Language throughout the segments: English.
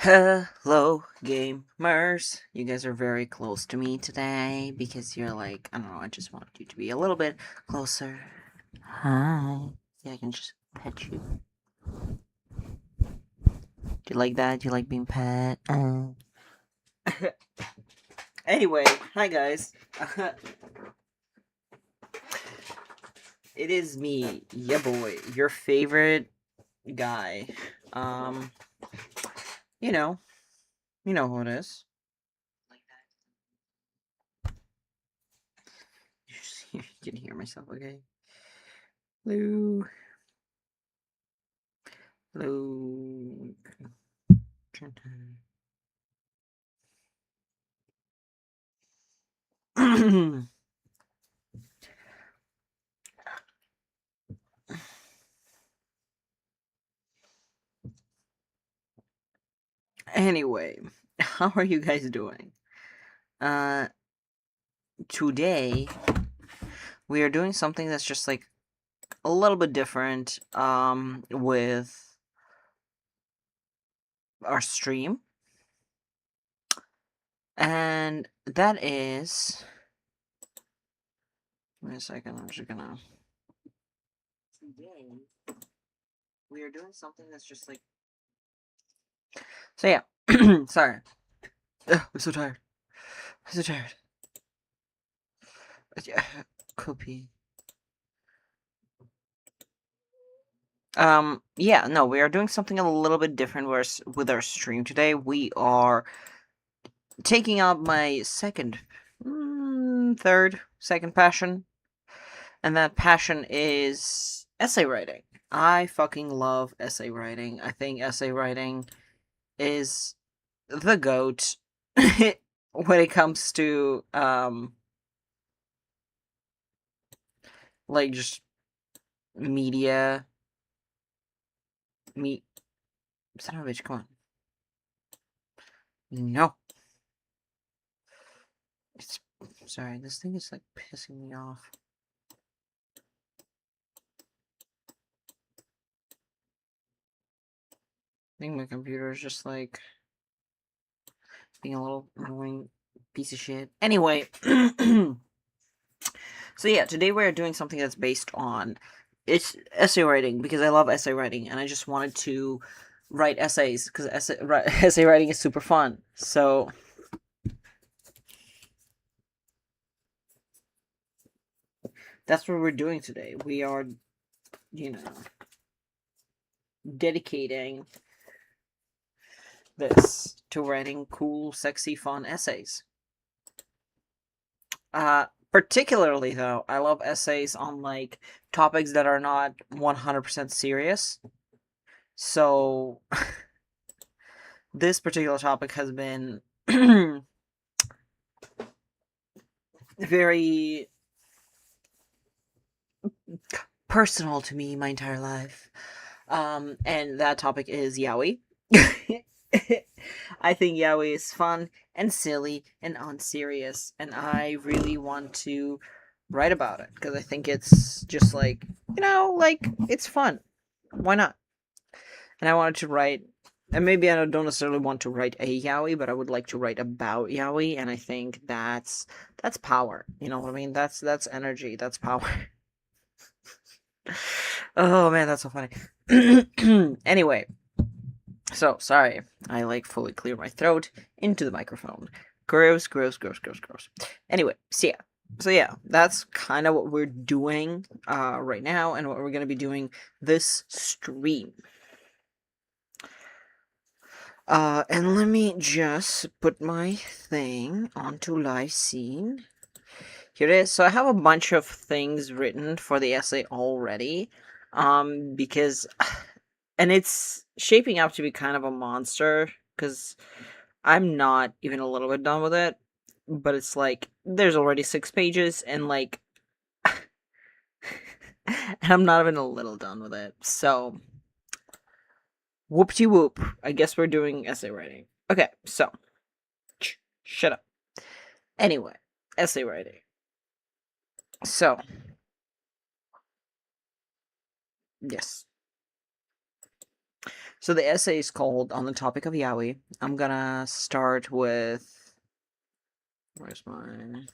Hello, gamers. You guys are very close to me today because you're like, I don't know, I just want you to be a little bit closer. Hi. Yeah, I can just pet you. Do you like that? Do you like being pet? Anyway, hi guys. It is me, Yaoi, your favorite guy. Um, you know, you know who it is. You can hear myself, okay? Hello. Hello. Anyway, how are you guys doing? Uh, Today we are doing something that's just like a little bit different, with our stream. And that is, give me a second, I'm just gonna, today we are doing something that's just like, so yeah, sorry. Ugh, I'm so tired. I'm so tired. Copy. Yeah, no, we are doing something a little bit different with our stream today. We are taking up my second passion, and that passion is essay writing. I fucking love essay writing. I think essay writing is the goat when it comes to like just media. Me, son of a bitch, come on. No, it's sorry. This thing is like pissing me off. I think my computer is just like being a little annoying piece of shit. Anyway, so yeah, today we're doing something that's based on it's essay writing because I love essay writing and I just wanted to write essays because essay writing is super fun. So that's what we're doing today. We are, you know, dedicating this to writing cool, sexy, fun essays. Particularly though, I love essays on like topics that are not 100% serious. So this particular topic has been very personal to me my entire life. And that topic is yaoi. I think yaoi is fun and silly and unserious, and I really want to write about it because I think it's just like, like it's fun. Why not? And I wanted to write, and maybe I don't necessarily want to write a yaoi, but I would like to write about yaoi, and I think that's power. You know what I mean? That's energy. That's power. Oh man, that's so funny. Anyway, so sorry, I like fully clear my throat into the microphone. Gross, gross, gross, gross, gross. Anyway, so yeah, that's kind of what we're doing right now, and what we're gonna be doing this stream. And let me just put my thing onto live scene. Here it is. So I have a bunch of things written for the essay already. Because, and it's shaping up to be kind of a monster, because I'm not even a little bit done with it. But it's like, there's already 6 pages, and like, and I'm not even a little done with it. So, whoop-de-whoop. I guess we're doing essay writing. Okay, so, shut up. Anyway, essay writing. So, yes. So the essay is called On the Topic of Yaoi. I'm gonna start with. Where's mine?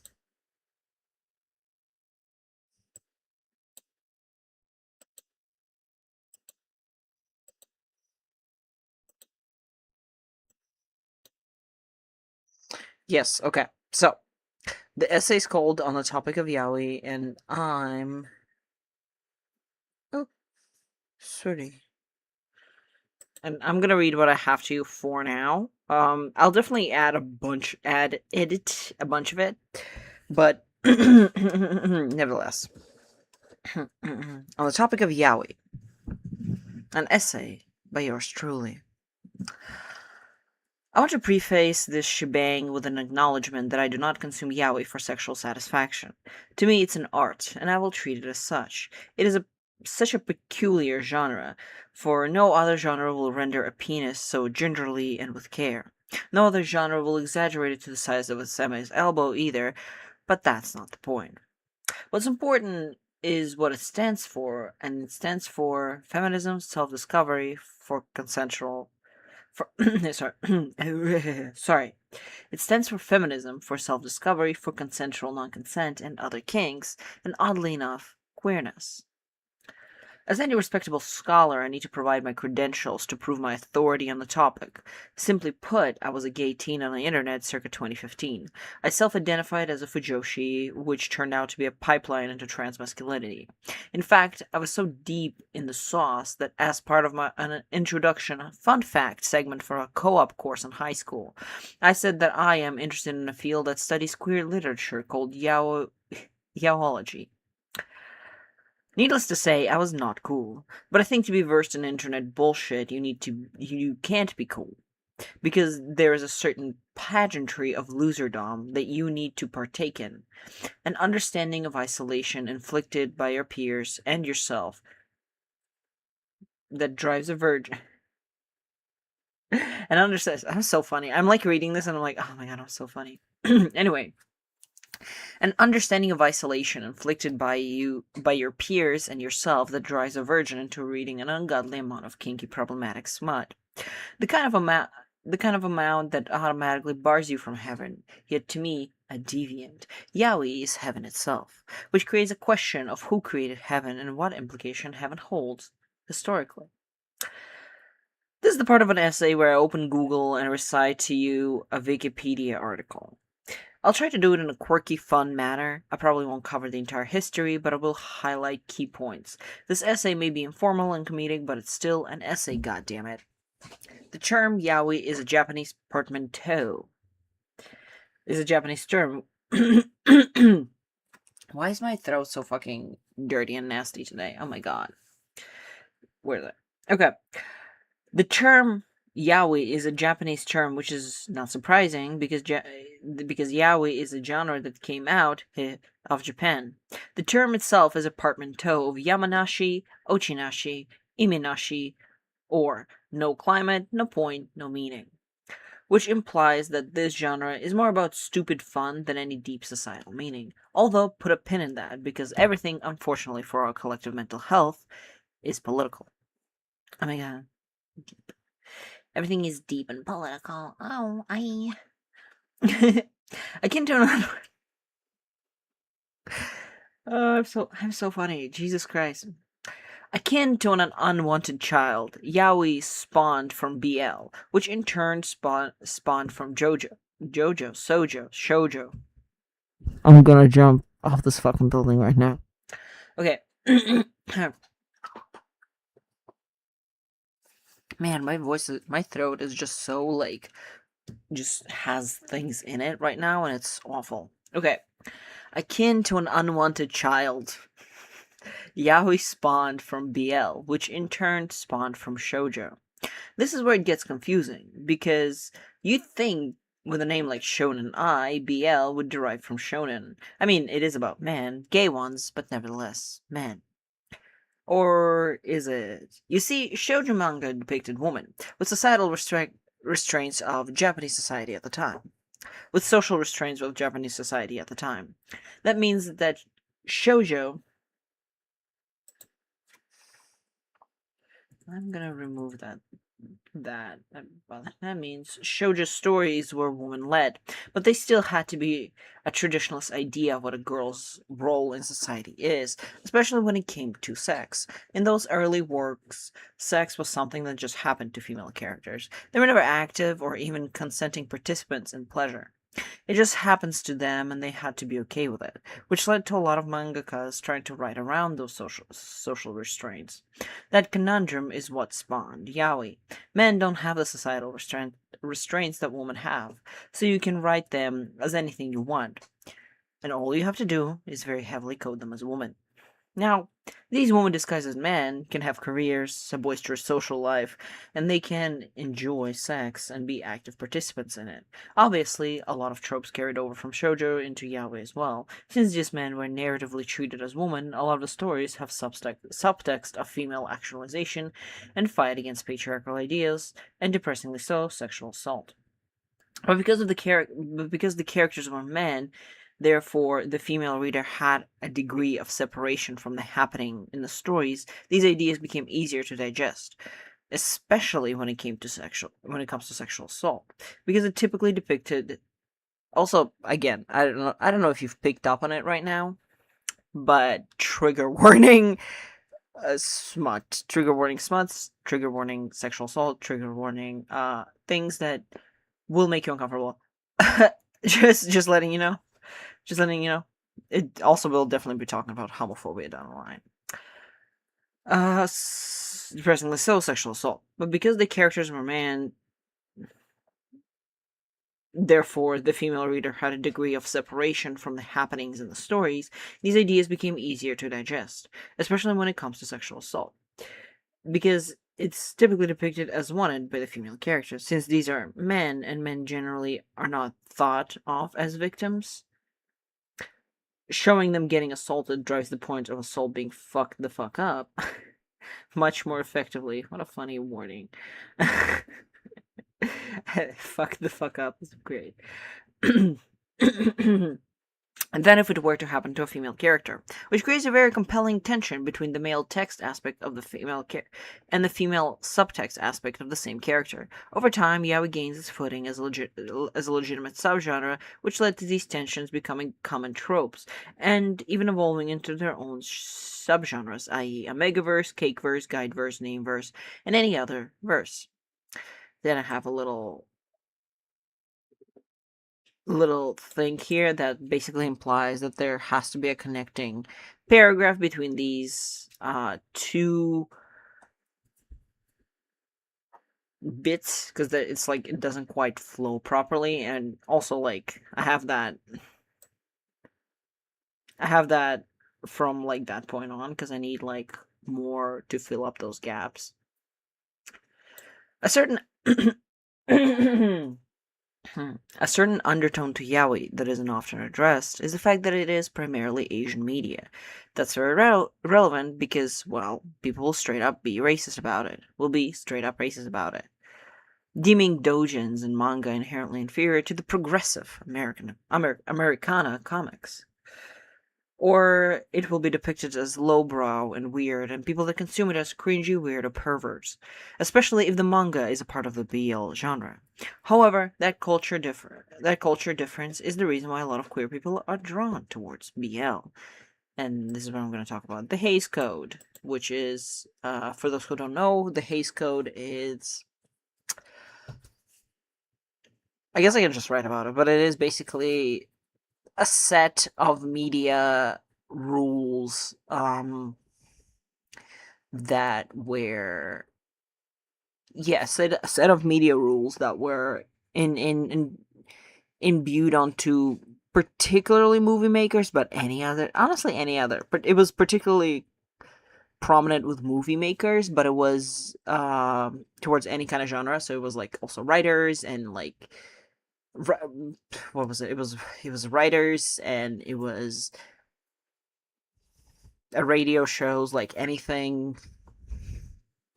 Yes, okay. So, the essay is called On the Topic of Yaoi, and I'm. Oh, sorry. And I'm gonna read what I have to for now. I'll definitely edit a bunch of it, but nevertheless, on the topic of yaoi, an essay by yours truly. I want to preface this shebang with an acknowledgement that I do not consume yaoi for sexual satisfaction. To me, it's an art, and I will treat it as such. It is such a peculiar genre, for no other genre will render a penis so gingerly and with care. No other genre will exaggerate it to the size of a semi's elbow either, but that's not the point. What's important is what it stands for, and it stands for feminism, self-discovery, for consensual for sorry sorry, it stands for feminism, for self-discovery, for consensual non-consent and other kinks, and oddly enough, queerness. As any respectable scholar, I need to provide my credentials to prove my authority on the topic. Simply put, I was a gay teen on the internet circa 2015. I self-identified as a fujoshi, which turned out to be a pipeline into transmasculinity. In fact, I was so deep in the sauce that as part of an introduction, fun fact segment for a co-op course in high school, I said that I am interested in a field that studies queer literature called yaoology. Needless to say, I was not cool. But I think to be versed in internet bullshit, you can't be cool. Because there is a certain pageantry of loserdom that you need to partake in. An understanding of isolation inflicted by your peers and yourself that drives a virgin. And understand, I'm so funny. I'm like reading this and I'm like, oh my god, I'm so funny. Anyway, an understanding of isolation inflicted by your peers and yourself that drives a virgin into reading an ungodly amount of kinky problematic smut. The kind of amount that automatically bars you from heaven, yet to me, a deviant. Yaoi is heaven itself, which creates a question of who created heaven and what implication heaven holds, historically. This is the part of an essay where I open Google and recite to you a Wikipedia article. I'll try to do it in a quirky, fun manner. I probably won't cover the entire history, but I will highlight key points. This essay may be informal and comedic, but it's still an essay, goddammit. The term yaoi is a Japanese portmanteau. Is a Japanese term. Why is my throat so fucking dirty and nasty today? Oh my god. Where is it? Okay. The term yaoi is a Japanese term, which is not surprising because yaoi is a genre that came out of Japan. The term itself is a portmanteau of yamanashi, ochinashi, iminashi, or no climate, no point, no meaning, which implies that this genre is more about stupid fun than any deep societal meaning. Although, put a pin in that, because everything, unfortunately for our collective mental health, is political. Oh my god. Everything is deep and political. Oh, I. Akin to an. Oh, I'm so funny. Jesus Christ. Akin to an unwanted child, Yaoi spawned from BL, which in turn spawned from Shoujo. I'm gonna jump off this fucking building right now. Okay. Man, my throat is just so like, just has things in it right now, and it's awful. Okay. Akin to an unwanted child, Yaoi spawned from BL, which in turn spawned from Shoujo. This is where it gets confusing, because you'd think with a name like Shonen BL would derive from shonen. I mean, it is about men, gay ones, but nevertheless, men. Or is it? You see, shoujo manga depicted women, with societal restraints of Japanese society at the time. With social restraints of Japanese society at the time. That means that shoujo... I'm gonna remove that well, that means shoujo stories were woman-led, but they still had to be a traditionalist idea of what a girl's role in society is, especially when it came to sex. In those early works, sex was something that just happened to female characters. They were never active or even consenting participants in pleasure. It just happens to them and they had to be okay with it, which led to a lot of mangakas trying to write around those social restraints. That conundrum is what spawned yaoi. Men don't have the societal restraints that women have, so you can write them as anything you want, and all you have to do is very heavily code them as a woman. Now, these women disguised as men can have careers, a boisterous social life, and they can enjoy sex and be active participants in it. Obviously, a lot of tropes carried over from shoujo into yaoi as well. Since these men were narratively treated as women, a lot of the stories have subtext of female actualization and fight against patriarchal ideas, and depressingly so, sexual assault. Because the characters were men, therefore the female reader had a degree of separation from the happening in the stories. These ideas became easier to digest, especially when it comes to sexual assault, because it typically depicted. Also, again, I don't know if you've picked up on it right now, but trigger warning. Trigger warning smuts, trigger warning sexual assault, trigger warning things that will make you uncomfortable. just letting you know. Just letting you know. It also will definitely be talking about homophobia down the line. Depressingly so, sexual assault. But because the characters were men, therefore the female reader had a degree of separation from the happenings in the stories, these ideas became easier to digest, especially when it comes to sexual assault. Because it's typically depicted as wanted by the female characters, since these are men, and men generally are not thought of as victims. Showing them getting assaulted drives the point of assault being fucked the fuck up much more effectively. What a funny warning. Fuck the fuck up is great. And then if it were to happen to a female character, which creates a very compelling tension between the male text aspect of the female and the female subtext aspect of the same character. Over time, yaoi gains its footing as a legitimate subgenre, which led to these tensions becoming common tropes, and even evolving into their own subgenres, i.e. a megaverse, cake verse, guide verse, name verse, and any other verse. Then I have a little thing here that basically implies that there has to be a connecting paragraph between these two bits, because it's like it doesn't quite flow properly, and also like I have that from like that point on, because I need like more to fill up those gaps. A certain A certain undertone to yaoi that isn't often addressed is the fact that it is primarily Asian media. That's very relevant because, well, people will straight up be racist about it. Will be straight up racist about it. Deeming doujins and manga inherently inferior to the progressive Americana comics. Or it will be depicted as lowbrow and weird, and people that consume it as cringy, weird, or perverts, especially if the manga is a part of the BL genre. However, that culture difference is the reason why a lot of queer people are drawn towards BL. And this is what I'm going to talk about. The Hays Code, which is, for those who don't know, the Hays Code is... I guess I can just write about it, but it is basically a set of media rules that were a set of media rules that were in imbued onto particularly movie makers, but any other, but it was particularly prominent with movie makers, but it was towards any kind of genre, so it was like also writers and like what was it? It was writers, and it was a radio shows, like anything,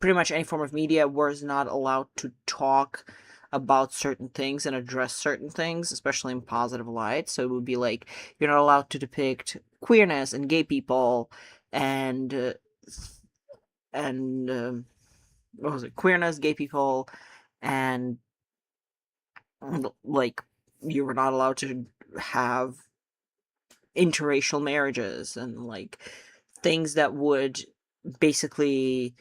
pretty much any form of media was not allowed to talk about certain things and address certain things, especially in positive light. So it would be like you're not allowed to depict queerness and gay people and what was it? Queerness, gay people, and like you were not allowed to have interracial marriages and like things that would basically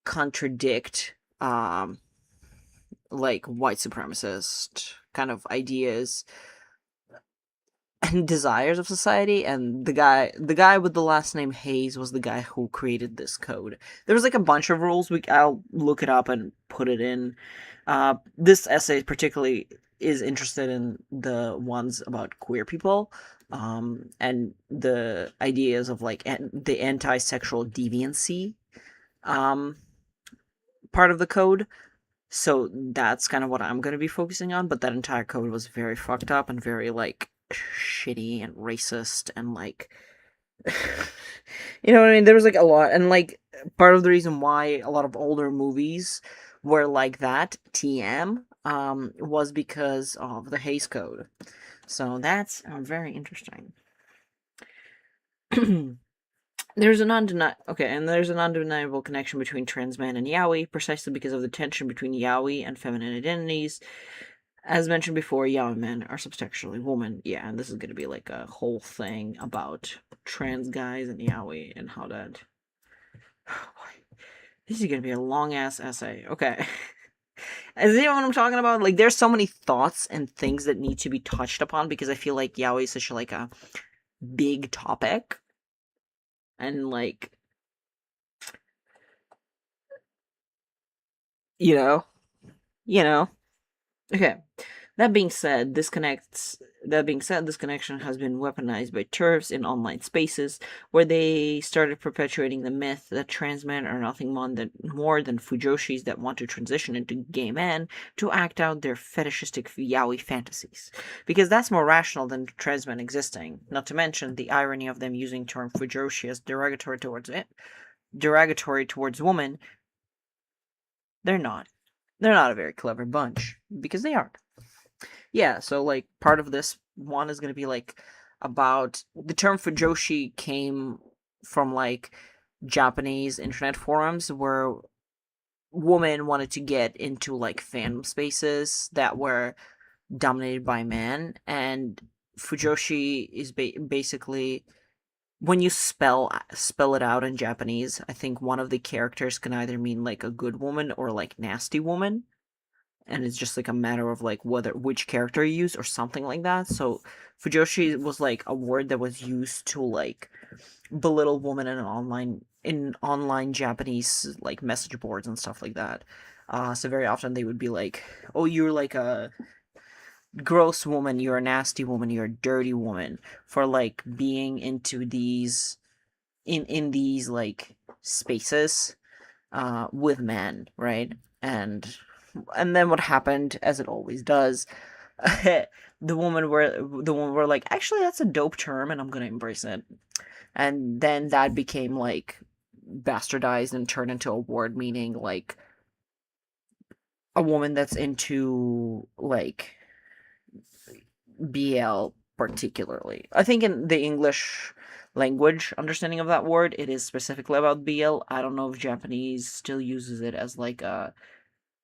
contradict like white supremacist kind of ideas and desires of society. And the guy with the last name Hayes was the guy who created this code. There was like a bunch of rules. I'll look it up and put it in. This essay particularly is interested in the ones about queer people, and the ideas of like the anti-sexual deviancy um, part of the code. So that's kind of what I'm going to be focusing on. But that entire code was very fucked up and very like shitty and racist and like you know what I mean? There was like a lot, and like part of the reason why a lot of older movies were like that, TM, was because of the Hays Code. So that's very interesting. There's an undeniable connection between trans man and yaoi, precisely because of the tension between yaoi and feminine identities. As mentioned before, yaoi men are subtextually women. Yeah, and this is going to be like a whole thing about trans guys and yaoi and how that. This is going to be a long ass essay. Okay. Is you know what I'm talking about? Like, there's so many thoughts and things that need to be touched upon because I feel like yaoi is such like a big topic, and like you know, you know. Okay. That being said, this connection has been weaponized by TERFs in online spaces, where they started perpetuating the myth that trans men are nothing more than fujoshis that want to transition into gay men to act out their fetishistic yaoi fantasies. Because that's more rational than trans men existing. Not to mention the irony of them using term fujoshi as derogatory towards women. They're not. They're not a very clever bunch because they aren't. Yeah, so like part of this one is going to be like about the term fujoshi came from like Japanese internet forums where women wanted to get into like fandom spaces that were dominated by men, and fujoshi is basically when you spell it out in Japanese, I think one of the characters can either mean like a good woman or like nasty woman, and it's just like a matter of like which character you use or something like that. So fujoshi was like a word that was used to like belittle women in online Japanese like message boards and stuff like that. So very often they would be like, "Oh, you're like a gross woman, you're a nasty woman, you're a dirty woman," for like being into these in these like spaces with men, right? And then what happened, as it always does, the woman were like, actually, that's a dope term, and I'm gonna embrace it. And then that became like bastardized and turned into a word meaning like a woman that's into like BL particularly. I think in the English language understanding of that word, it is specifically about BL. I don't know if Japanese still uses it as like a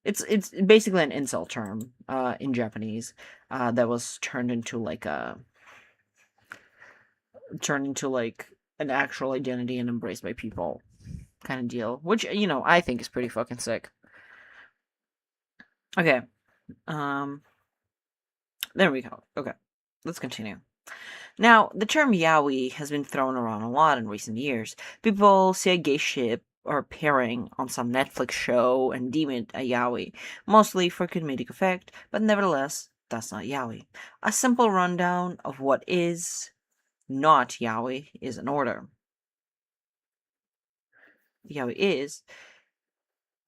it's basically an incel term in Japanese that was turned into like an actual identity and embraced by people kind of deal, which I think is pretty fucking sick. Okay, um, there we go. Okay, let's continue. Now, the term yaoi has been thrown around a lot in recent years. People see a gay ship or pairing on some Netflix show and deem it a yaoi, mostly for comedic effect, but nevertheless, that's not yaoi. A simple rundown of what is not yaoi is in order. Yaoi is.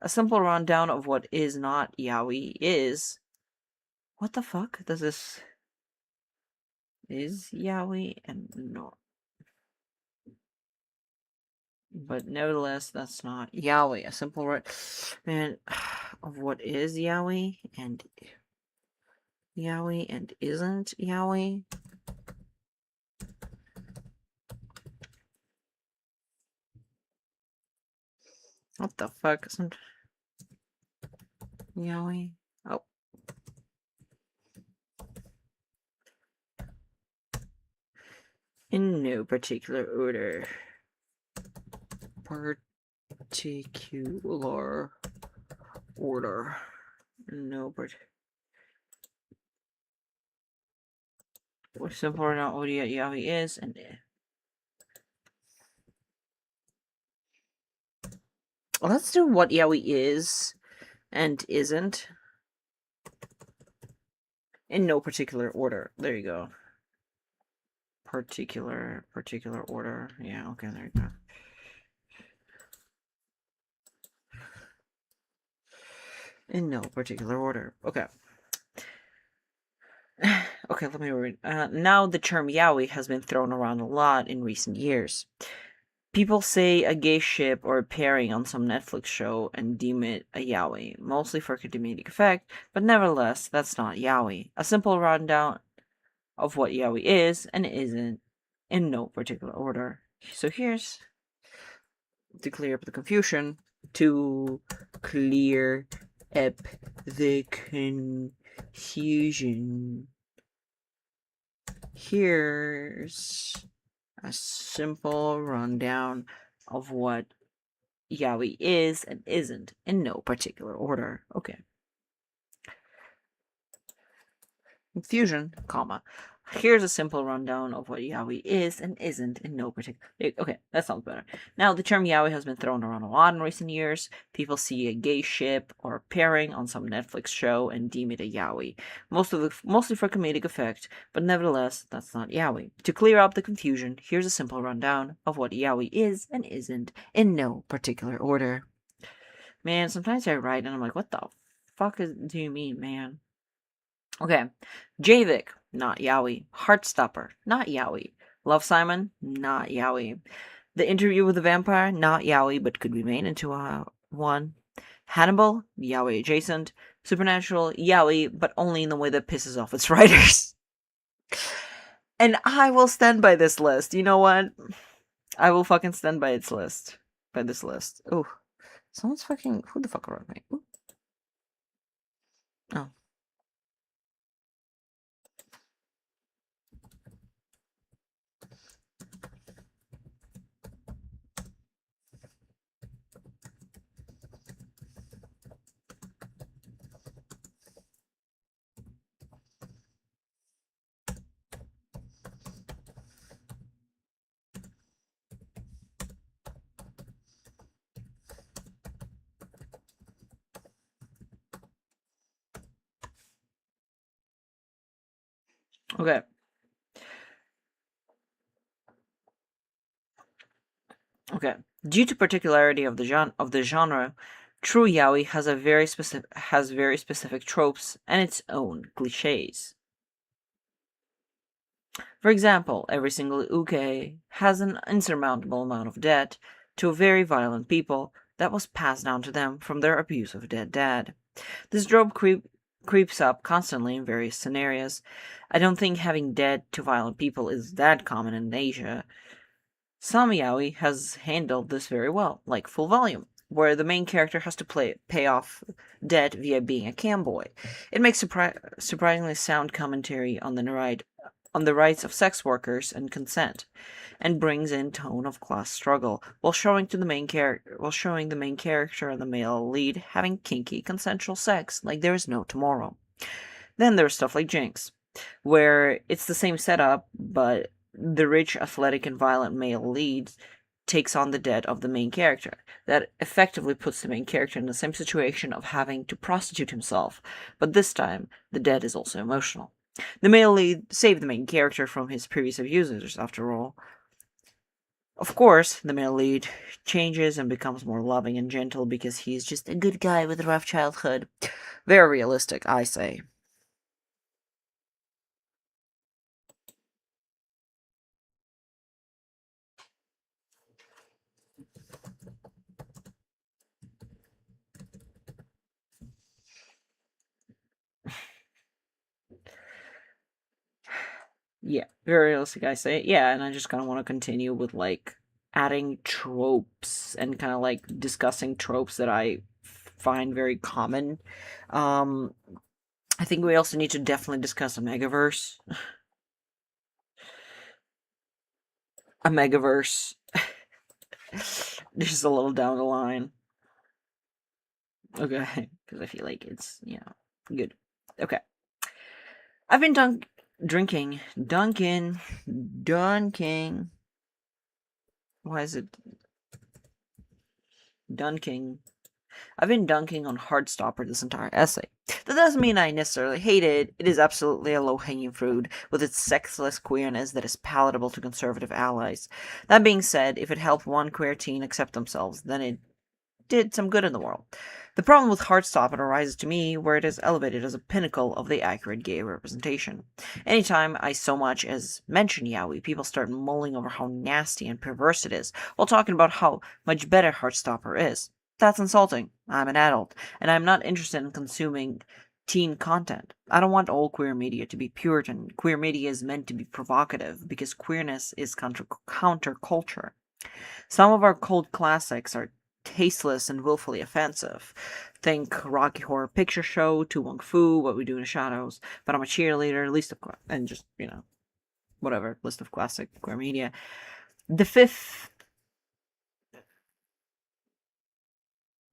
A simple rundown of what is not yaoi is. What the fuck does this. Is yaoi and not. But nevertheless, that's not yaoi. A simple man of what is yaoi and isn't yaoi. What the fuck isn't yaoi? Oh. In no particular order. Particular order. No particular. Simple or not what Yaoi is, and let's do what Yaoi is and isn't in no particular order. There you go. Particular order. Yeah, okay, there you go. In no particular order. Okay. Okay, let me read. Now the term yaoi has been thrown around a lot in recent years. People say a gay ship or a pairing on some Netflix show and deem it a yaoi, mostly for comedic effect, but nevertheless, that's not yaoi. A simple rundown of what yaoi is and isn't in no particular order. So here's to clear up the confusion. To clear up the confusion. Here's a simple rundown of what yaoi is and isn't in no particular order. Okay. Confusion, comma. Here's a simple rundown of what yaoi is and isn't in no particular. Okay, that sounds better. Now, the term yaoi has been thrown around a lot in recent years. People see a gay ship or a pairing on some Netflix show and deem it a yaoi, mostly for comedic effect, but nevertheless, that's not yaoi. To clear up the confusion, here's a simple rundown of what yaoi is and isn't in no particular order. Man, sometimes I write and I'm like, what the fuck do you mean, man? Okay. Javik, not yaoi. Heartstopper, not yaoi. Love Simon, not yaoi. The Interview with the Vampire, not yaoi, but could be made into a one. Hannibal, yaoi adjacent. Supernatural, yaoi, but only in the way that pisses off its writers. And I will stand by this list. You know what? I will fucking stand by its list. By this list. Ooh. Someone's fucking. Who the fuck wrote me? Ooh. Oh. Okay. Okay. Due to particularity of the genre, true yaoi has very specific tropes and its own cliches. For example, every single uke has an insurmountable amount of debt to very violent people that was passed down to them from their abusive dead dad. This trope creeps up constantly in various scenarios. I don't think having debt to violent people is that common in Asia. Some yaoi has handled this very well, like Full Volume, where the main character has to pay off debt via being a camboy. It makes surprisingly sound commentary on the rights of sex workers and consent, and brings in tone of class struggle while showing the main character and the male lead having kinky consensual sex like there is no tomorrow. Then there's stuff like Jinx, where it's the same setup, but the rich, athletic, and violent male lead takes on the debt of the main character. That effectively puts the main character in the same situation of having to prostitute himself, but this time the debt is also emotional. The male lead saved the main character from his previous abusers, after all. Of course, the male lead changes and becomes more loving and gentle because he's just a good guy with a rough childhood. Very realistic, I say. Yeah, very realistic, I say. Yeah, and I just kind of want to continue with like adding tropes and kind of like discussing tropes that I find very common. Um, I think we also need to definitely discuss a megaverse. A megaverse. Just a little down the line. Okay, because I feel like it's, good. Okay. I've been drinking. Dunking. Why is it dunking? I've been dunking on Heartstopper this entire essay. That doesn't mean I necessarily hate it. It is absolutely a low-hanging fruit, with its sexless queerness that is palatable to conservative allies. That being said, if it helped one queer teen accept themselves, then it did some good in the world. The problem with Heartstopper arises to me where it is elevated as a pinnacle of the accurate gay representation. Anytime I so much as mention yaoi, people start mulling over how nasty and perverse it is, while talking about how much better Heartstopper is. That's insulting. I'm an adult, and I'm not interested in consuming teen content. I don't want all queer media to be Puritan. Queer media is meant to be provocative because queerness is counterculture. Some of our cult classics are tasteless and willfully offensive. Think Rocky Horror Picture Show, Tu Wong Fu, What We Do in the Shadows, But I'm a Cheerleader, and just, whatever, list of classic queer media. The fifth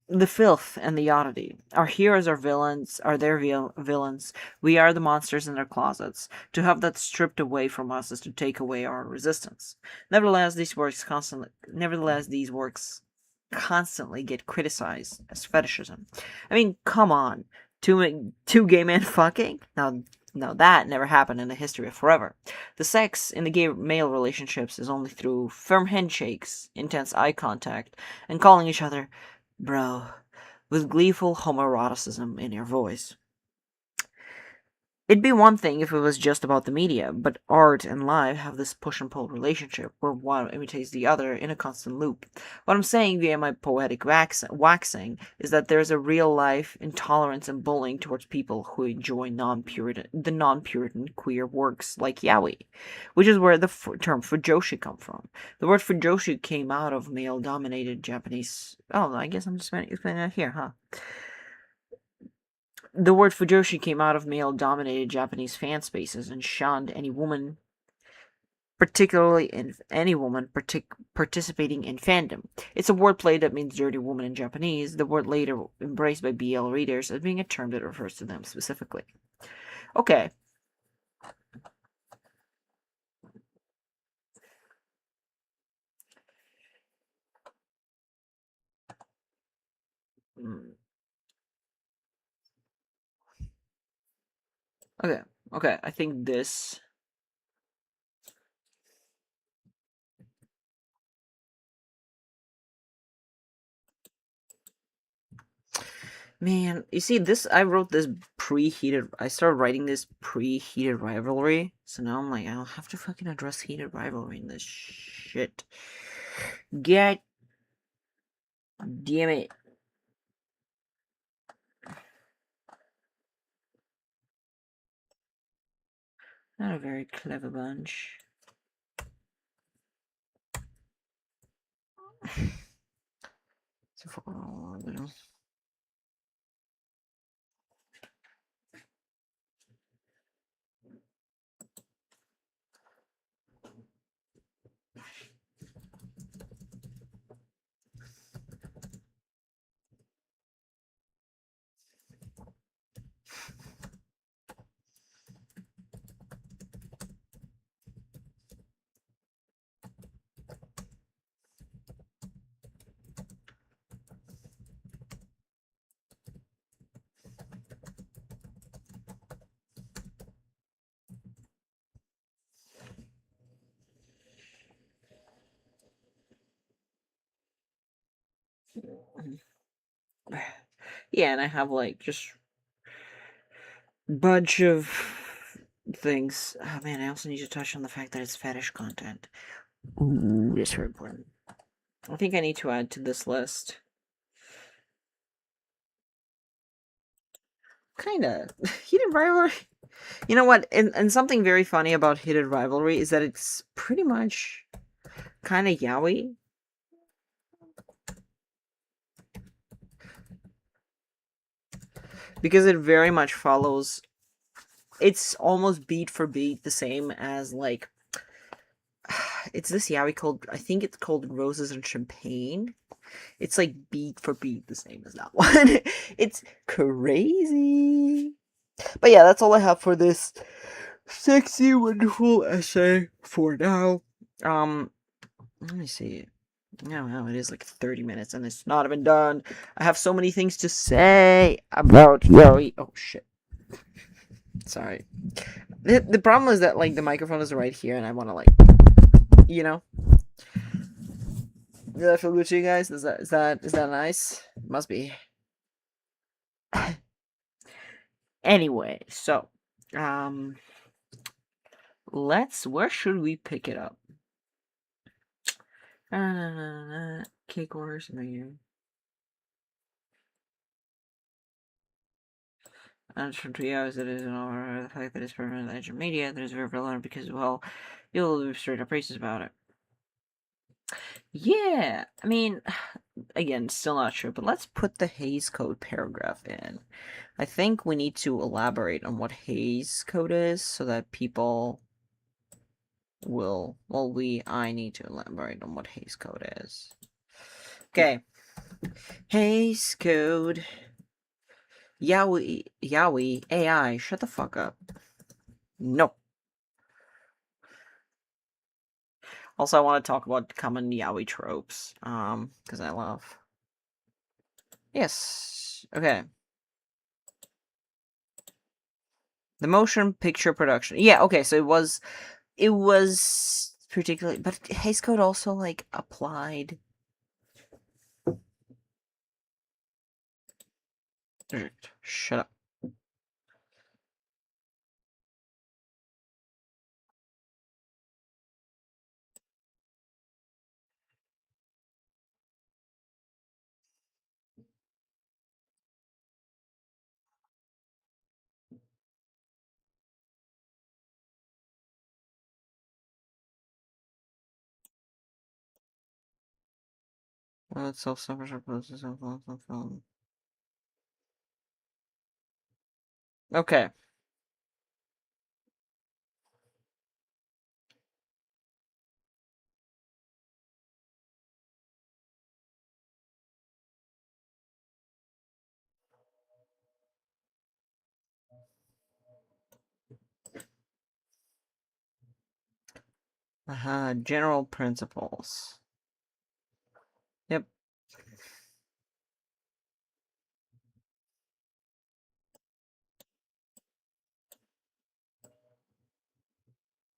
The filth and the oddity. Our heroes are villains, are their villains. We are the monsters in their closets. To have that stripped away from us is to take away our resistance. Nevertheless, these works constantly get criticized as fetishism. I mean, come on. Two gay men fucking? Now that never happened in the history of forever. The sex in the gay male relationships is only through firm handshakes, intense eye contact, and calling each other bro, with gleeful homoeroticism in your voice. It'd be one thing if it was just about the media, but art and life have this push and pull relationship where one imitates the other in a constant loop. What I'm saying via my poetic waxing is that there's a real life intolerance and bullying towards people who enjoy the non-Puritan queer works like yaoi, which is where the term fujoshi come from. The word fujoshi came out of male-dominated Japanese. Oh, I guess I'm just explaining that here, huh? The word fujoshi came out of male-dominated Japanese fan spaces and shunned any woman, participating in fandom. It's a wordplay that means dirty woman in Japanese, the word later embraced by BL readers as being a term that refers to them specifically. Okay. Okay. Okay, I think this... Man, you see, I started writing this pre-heated rivalry, so now I'm like, I'll have to fucking address heated rivalry in this shit. Get damn it. Not a very clever bunch. Yeah, and I have like just bunch of things. Oh man, I also need to touch on the fact that it's fetish content. Ooh, that's very important. I think I need to add to this list. Kinda. Heated rivalry. You know what? And something very funny about heated rivalry is that it's pretty much kind of yaoi. because it very much follows. It's almost beat for beat the same as like it's this yaoi called, I think it's called Roses and Champagne. It's like beat for beat the same as that one. It's crazy. But yeah, that's all I have for this sexy, wonderful essay for now. Let me see. No, it is like 30 minutes and it's not even done. I have so many things to say about Yaoi. Oh shit. Sorry. The problem is that like the microphone is right here and I want to like, you know. Does that feel good to you guys? Is that nice? Must be. Anyway, so um where should we pick it up? Cake orders menu. And for 2 hours, it is an honor the fact that it's permanent edge media that is very relevant because, well, you'll have straight up races about it. Yeah, I mean, again, still not sure, but let's put the Hays Code paragraph in. I think we need to elaborate on what Hays Code is so that people will, well, I need to elaborate on what Hays Code is. Okay. Hays Code. Yaoi, AI, shut the fuck up. No. Also, I want to talk about common yaoi tropes, because I love. Yes. Okay. The motion picture production. Yeah. Okay. So it was particularly, but Hays Code also like applied. Shut up. Well, it's self-sufficient process of film. Okay. General principles. Yep.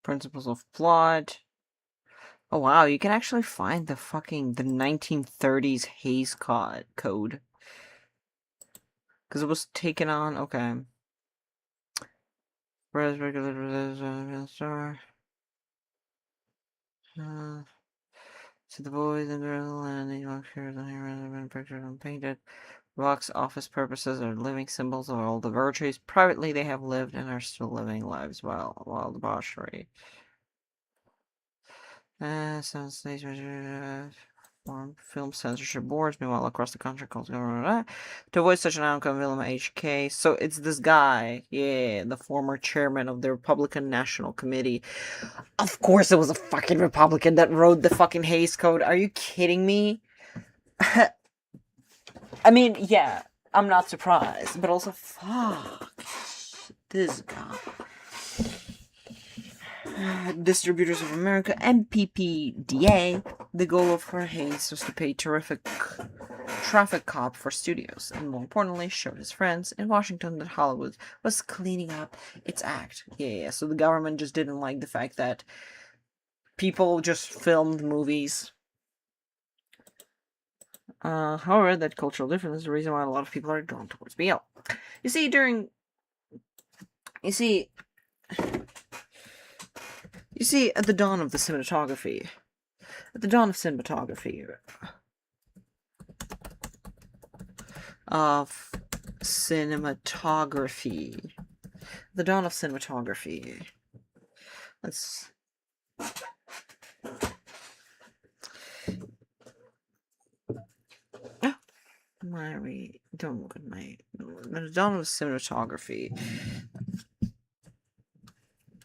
Principles of plot. Oh wow, you can actually find the 1930s Hays Code. Because it was taken on, okay. Whereas regular star. So the boys and girls and the young characters on here have been pictured and painted. Box office purposes are living symbols of all the virtues. Privately, they have lived and are still living lives while debauchery. Some states form film censorship boards. Meanwhile, across the country, calls government to avoid such an outcome. Willem H.K. So it's this guy, yeah, the former chairman of the Republican National Committee. Of course, it was a fucking Republican that wrote the fucking Hays Code. Are you kidding me? I mean, yeah, I'm not surprised, but also, fuck this guy. Distributors of America, MPPDA. The goal of her Hays was to pay terrific traffic cop for studios, and more importantly, showed his friends in Washington that Hollywood was cleaning up its act. Yeah. So the government just didn't like the fact that people just filmed movies. However, that cultural difference is the reason why a lot of people are drawn towards BL. You see, at the dawn of cinematography, at the dawn of cinematography, the dawn of cinematography. Let's. My Don't look at my Madonna cinematography.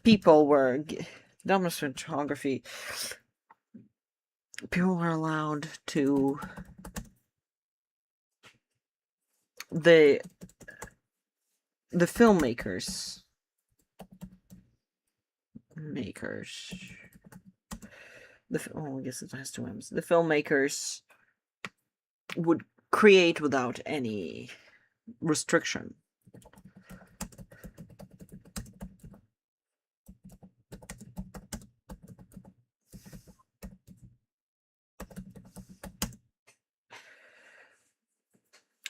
People were Madonna cinematography. People were allowed to the filmmakers I guess it has two M's. The filmmakers would create without any restriction.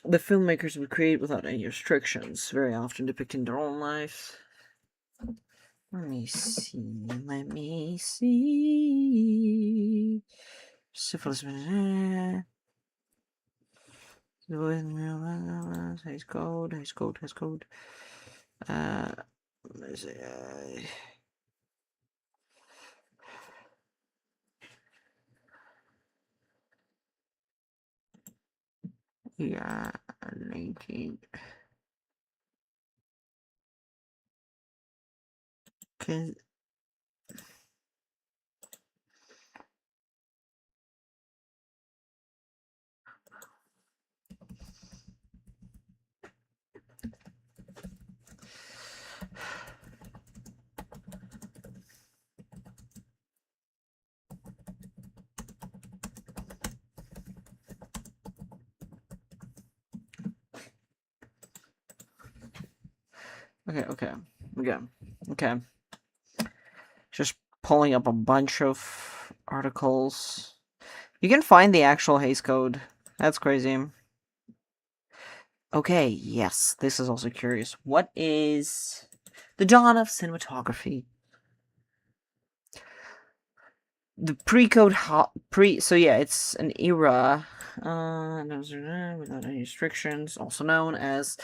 The filmmakers would create without any restrictions, very often depicting their own lives. Let me see. Syphilis. Hays code. Let's see. Yeah, 19. Okay. Okay. Just pulling up a bunch of articles. You can find the actual Hays code. That's crazy. Okay, yes, this is also curious. What is the dawn of cinematography? The pre-code so yeah, it's an era without any restrictions, also known as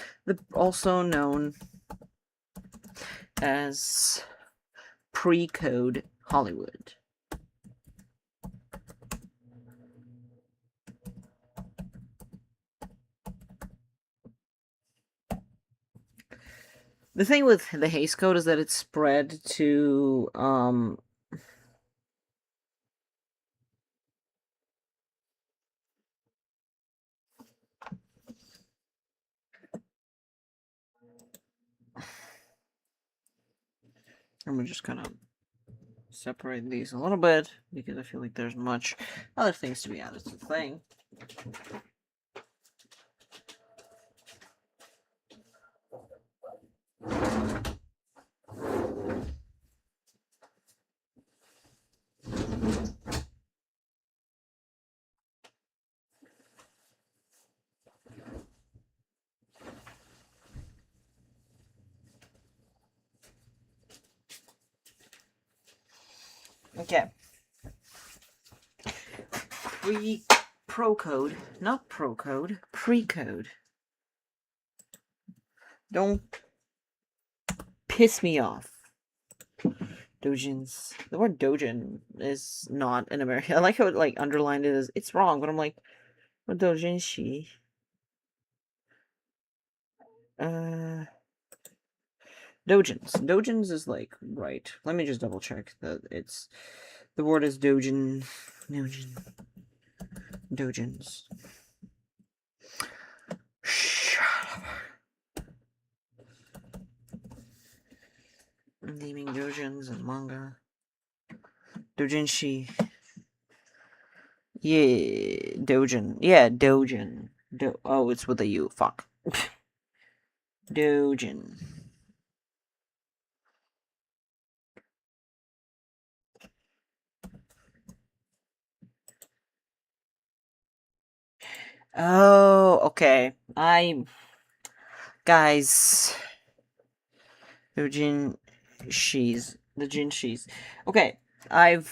pre-code Hollywood. The thing with the Hays Code is that it's spread to I'm gonna just kind of separate these a little bit because I feel like there's much other things to be added to the thing. Okay. Pre-code. Don't piss me off. Dojins. The word dojin is not in American. I like how it like underlined it as it's wrong, but I'm like, what dojin she? Dojins. Dojins is like right. Let me just double check that it's the word is dojin. Dojins. Shut up. Naming dojins and manga. Dojinshi. Yeah, dojin. Yeah, dojin. Oh, it's with a U. Fuck. Dojin. Oh, okay. Guys. Dojin she's the Jin she's. Okay, let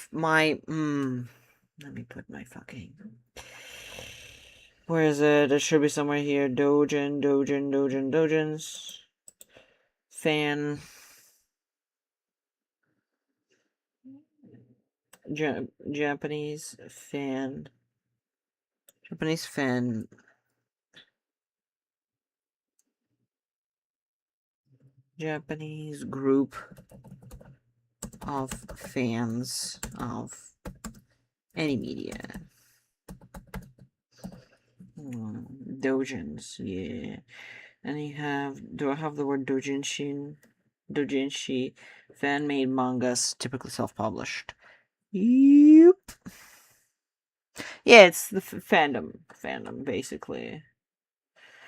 me put my fucking. Where is it? It should be somewhere here. Dojins. Fan. Japanese fan. Japanese fan. Japanese group of fans of any media. Doujins, yeah. And you have, do I have the word doujinshi? Doujinshi, fan-made mangas, typically self-published. Yep. Yeah, it's the fandom, basically.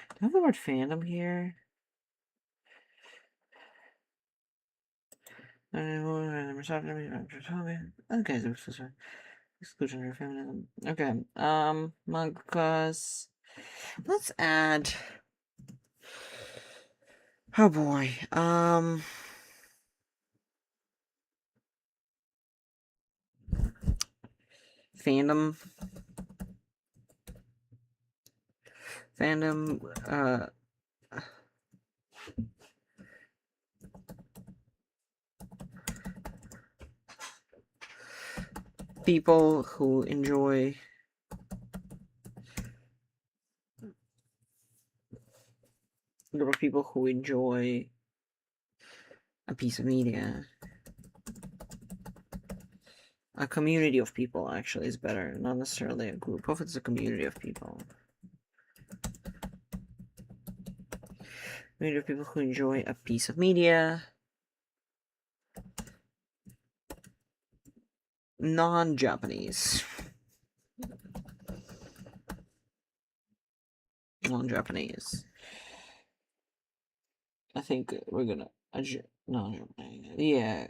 Do I have the word fandom here? Okay, exclusionary feminism. Okay, mangas. Let's add. Oh boy. Fandom. Fandom. People who enjoy. There are people who enjoy a piece of media. A community of people actually is better, not necessarily a group. What if it's a community of people? Community of people who enjoy a piece of media. Non-Japanese. Non-Japanese. I think we're gonna non-Japanese. Yeah.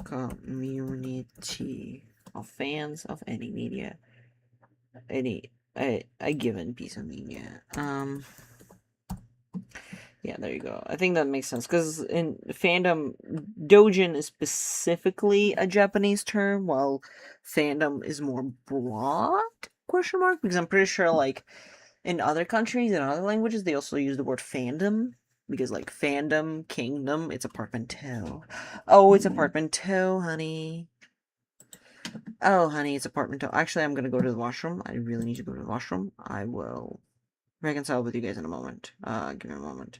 Community of fans of any media, a given piece of media. Yeah, there you go. I think that makes sense because in fandom, doujin is specifically a Japanese term, while fandom is more broad? Question mark? Because I'm pretty sure, like, in other countries and other languages, they also use the word fandom. Because, like, fandom, kingdom, it's a portmanteau. Oh, it's a portmanteau, honey. Oh, honey, it's a portmanteau. Actually, I'm gonna go to the washroom. I really need to go to the washroom. I will reconcile with you guys in a moment. Give me a moment.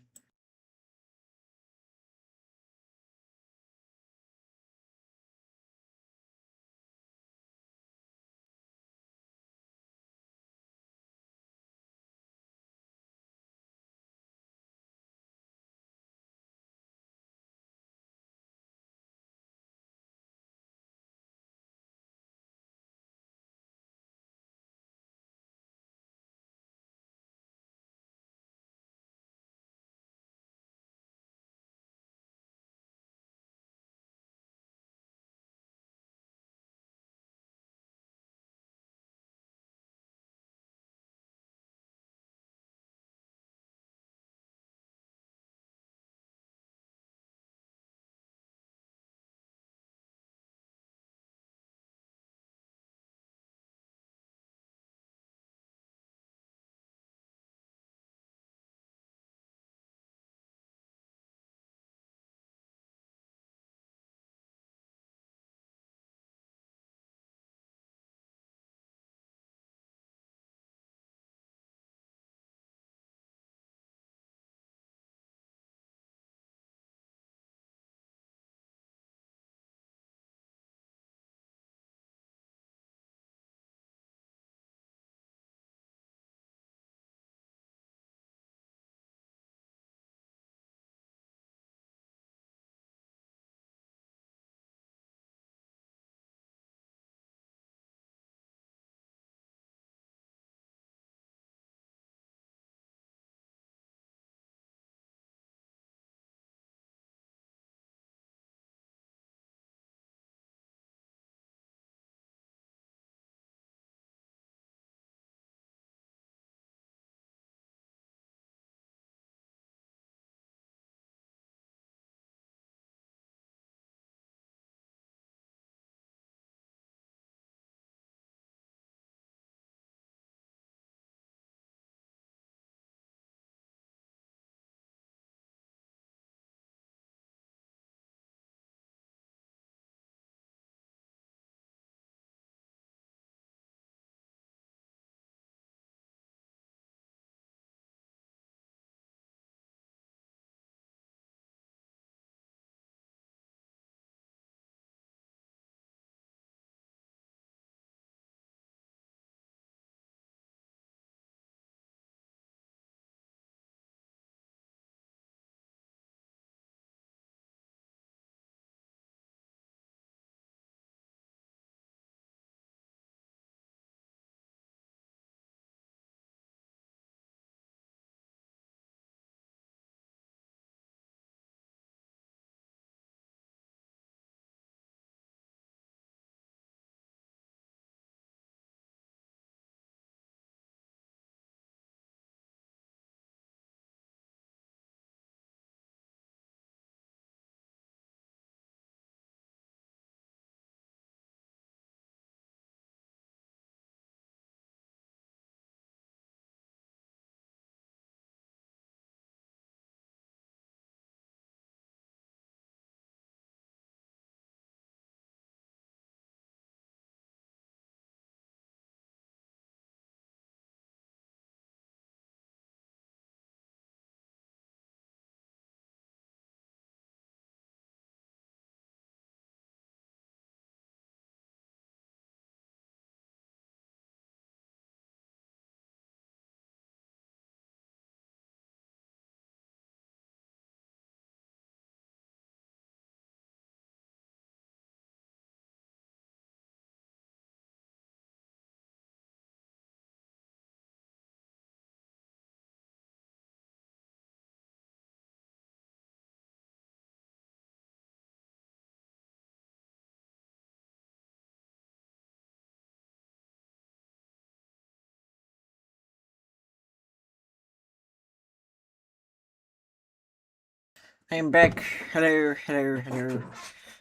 I'm back. Hello, hello, hello.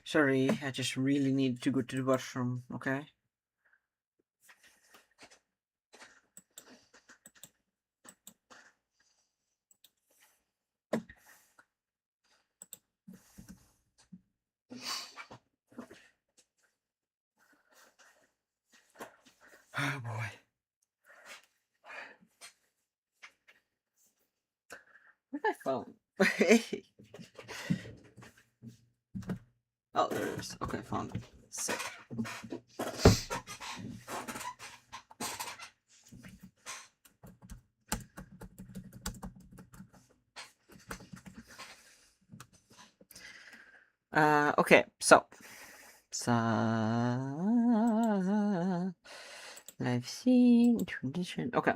Sorry, I just really need to go to the bathroom, okay? Oh boy. Where's my phone? Oh, there it is. Okay, found it. Sick. Okay, so. Live scene, tradition. Okay.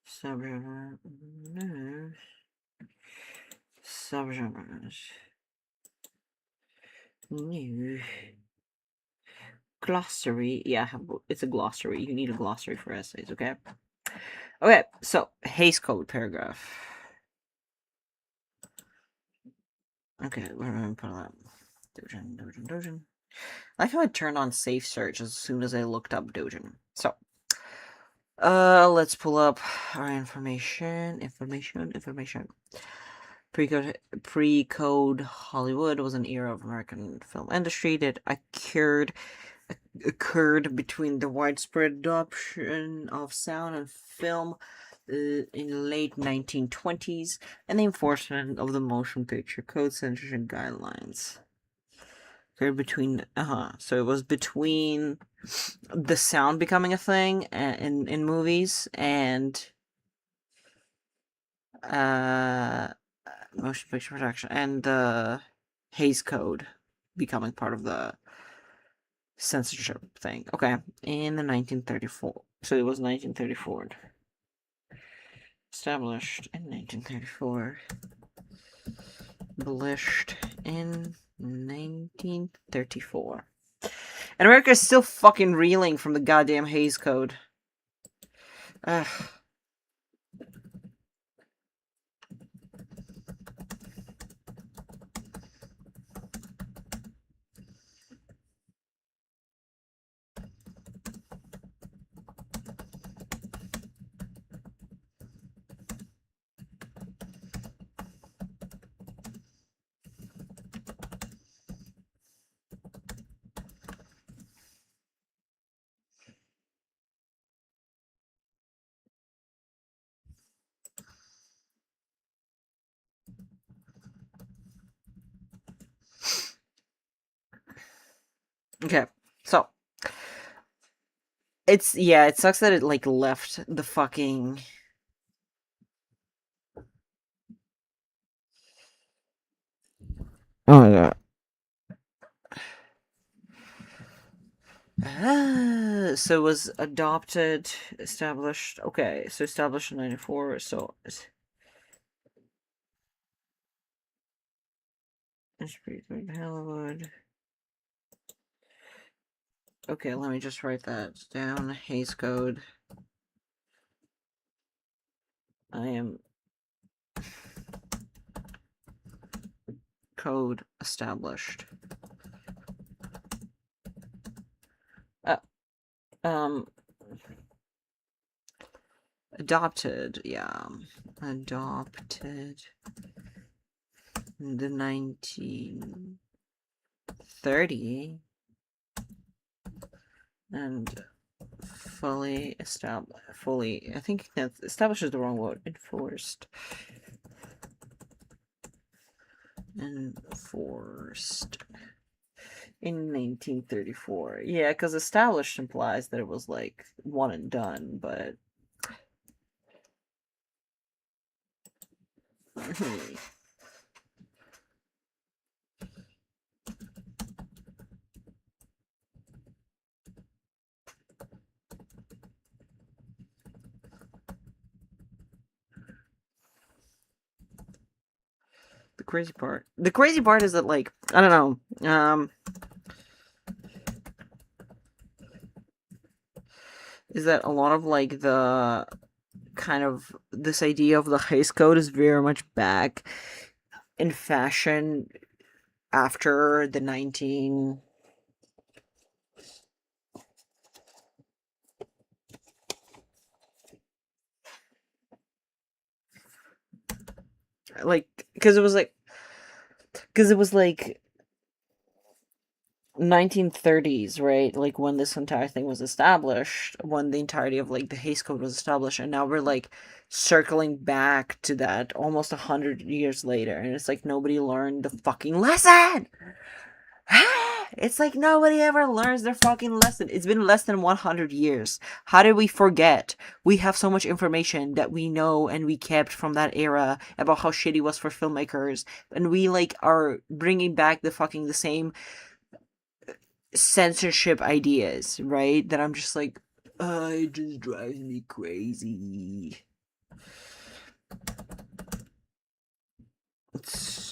Subgenres. Subgenres. New. Glossary. Yeah, it's a glossary. You need a glossary for essays, okay? Okay, so Hays Code paragraph. Okay, where am I put that? Dojin. I like how I turned on safe search as soon as I looked up Dojin. So, let's pull up our information. Pre-code Hollywood was an era of American film industry that occurred between the widespread adoption of sound and film in the late 1920s and the enforcement of the motion picture code censorship guidelines. Occurred between so it was between the sound becoming a thing in movies and motion picture production and the Hays Code becoming part of the censorship thing. Okay, in the 1934. So it was 1934. Established in 1934. Abolished in 1934. And America is still fucking reeling from the goddamn Hays Code. Ugh. Okay, so it sucks that it like left the fucking oh my god. So it was established. Okay, so established in 94. So it's pretty good. Hollywood. Okay, let me just write that down. Hays Code. I am code established. Um, adopted. Yeah, adopted. The 1930 and fully established. I think that established is the wrong word. Enforced in 1934. Yeah, because established implies that it was like one and done, but the crazy part is that like I don't know, is that a lot of like the kind of this idea of the Hays Code is very much back in fashion after the 19 like because it was like 1930s, right? Like when this entire thing was established, when the entirety of like the Hays Code was established, and now we're like circling back to that almost 100 years later, and it's like nobody learned the fucking lesson. It's like nobody ever learns their fucking lesson. It's been less than 100 years. How did we forget? We have so much information that we know and we kept from that era about how shitty it was for filmmakers, and we like are bringing back the same censorship ideas, right? That I'm just like, it just drives me crazy. It's...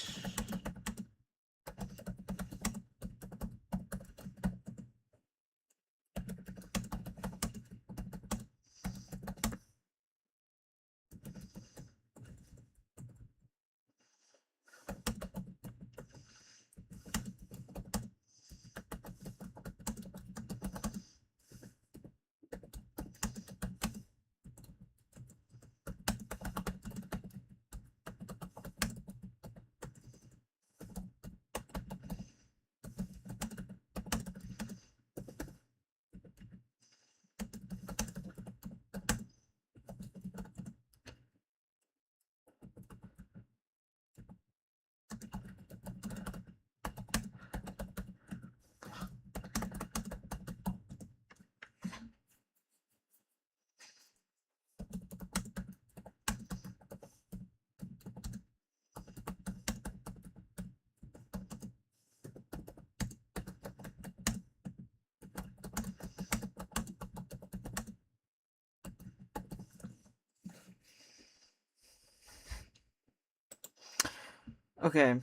Okay.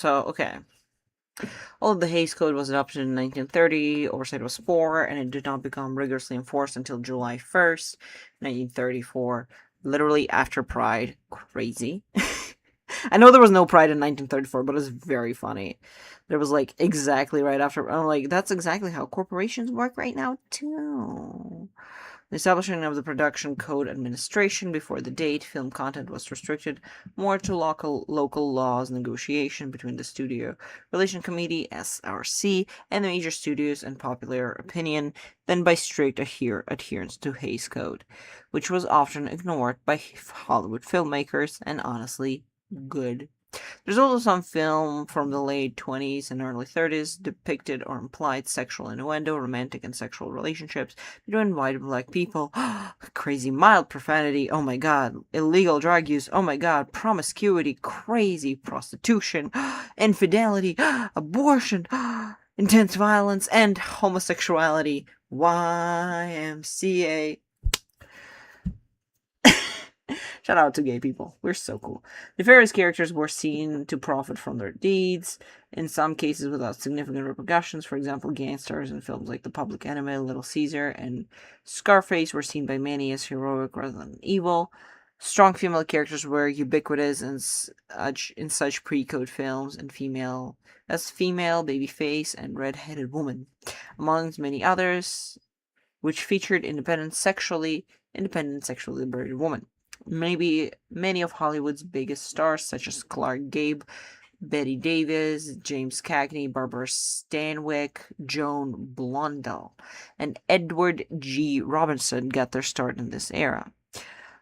Okay. Although the Hays Code was adopted in 1930, oversight was poor, and it did not become rigorously enforced until July 1st, 1934, literally after Pride. Crazy. I know there was no Pride in 1934, but it's very funny. There was like exactly right after. I'm like, that's exactly how corporations work right now, too. The establishment of the Production Code Administration before the date, film content was restricted more to local laws negotiation between the Studio Relation Committee (SRC) and the major studios and popular opinion than by strict adherence to Hays Code, which was often ignored by Hollywood filmmakers and honestly good. There's also some film from the late 20s and early 30s depicted or implied sexual innuendo, romantic and sexual relationships between white and black people. Crazy mild profanity, oh my god. Illegal drug use, oh my god. Promiscuity, crazy prostitution, infidelity, abortion, intense violence, and homosexuality. YMCA. Shout out to gay people. We're so cool. Nefarious characters were seen to profit from their deeds, in some cases without significant repercussions. For example, gangsters in films like The Public Enemy, Little Caesar, and Scarface were seen by many as heroic rather than evil. Strong female characters were ubiquitous in such pre-code films, and female babyface, and red-headed woman, among many others, which featured independent, sexually liberated women. Maybe many of Hollywood's biggest stars, such as Clark Gable, Betty Davis, James Cagney, Barbara Stanwyck, Joan Blondell, and Edward G. Robinson got their start in this era.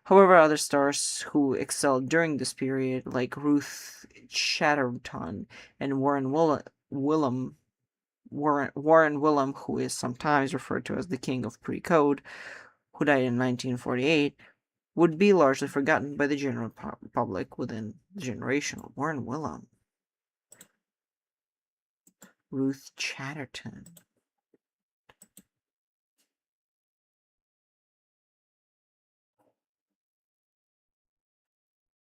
However, other stars who excelled during this period, like Ruth Chatterton and Willem, who is sometimes referred to as the king of pre-code, who died in 1948, would be largely forgotten by the general public within the generation. Warren Willem. Ruth Chatterton.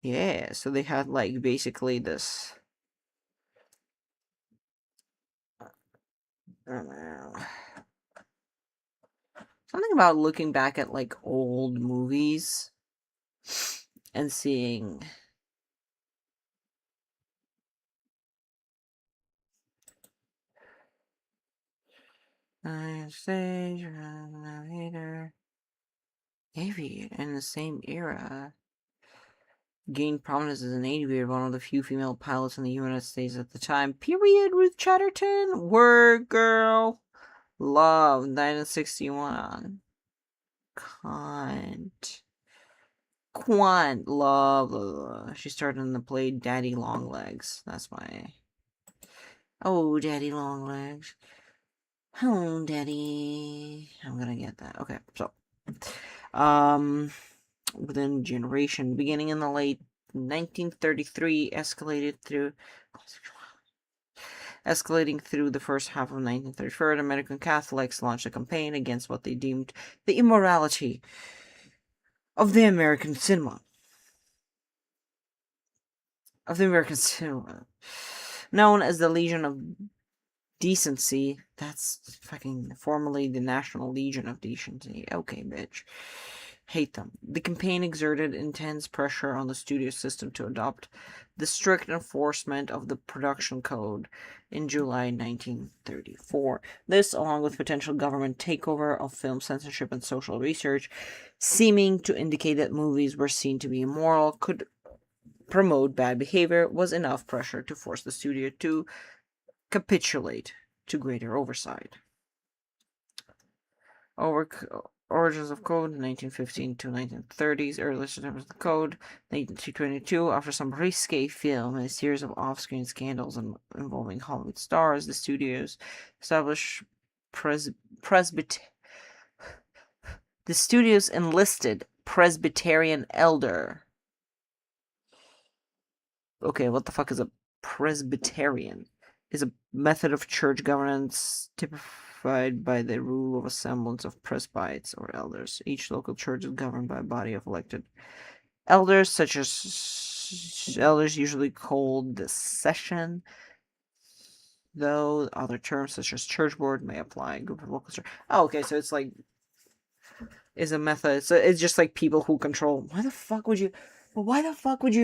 Yeah, so they had like basically this. I don't know. Something about looking back at like old movies and seeing stage navigator aviator in the same era gained prominence as an aviator, one of the few female pilots in the United States at the time. Period. Ruth Chatterton, word girl, love 1961. Quant, love. She starred in the play Daddy Longlegs. That's my. Oh, Daddy Longlegs. Oh, Daddy. I'm gonna get that. Okay, so. Within a generation, beginning in the late 1933, escalating through the first half of 1934, American Catholics launched a campaign against what they deemed the immorality of the American cinema. Known as the Legion of Decency. That's fucking formerly the National Legion of Decency. Okay, bitch. Hate them. The campaign exerted intense pressure on the studio system to adopt the strict enforcement of the production code in July 1934. This, along with potential government takeover of film censorship and social research, seeming to indicate that movies were seen to be immoral, could promote bad behavior, was enough pressure to force the studio to capitulate to greater oversight. Origins of Code, 1915 to 1930s. Earliest attempts of the code, 1922. After some risque film and a series of off-screen scandals involving Hollywood stars, the studios established the studios enlisted Presbyterian elder. Okay, what the fuck is a Presbyterian? Is a method of church governance typified by the rule of a semblance of presbytes or elders. Each local church is governed by a body of elected elders, such as elders usually called the session, though other terms such as church board may apply. Group of local church. Oh, okay, so it's like is a method. So it's just like people who control. Why the fuck would you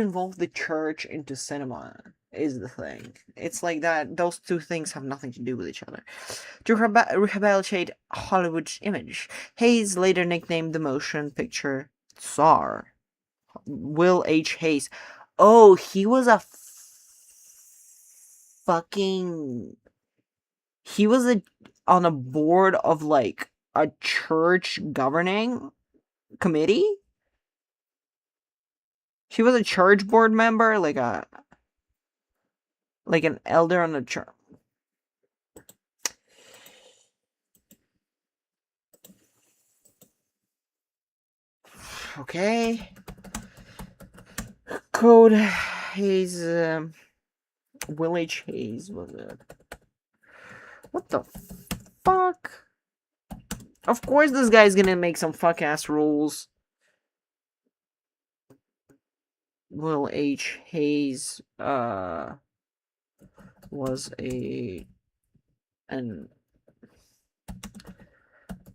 involve the church into cinema? Is the thing. It's like that. Those two things have nothing to do with each other. To rehabilitate Hollywood's image, Hayes later nicknamed the motion picture Tsar. Will H. Hayes. Oh, he was a fucking. He was on a board of like a church governing committee. He was a church board member, like an elder on the church. Okay. Code Hayes. Will H. Hayes was it? What the fuck? Of course, this guy's gonna make some fuck ass rules. Will H. Hayes was an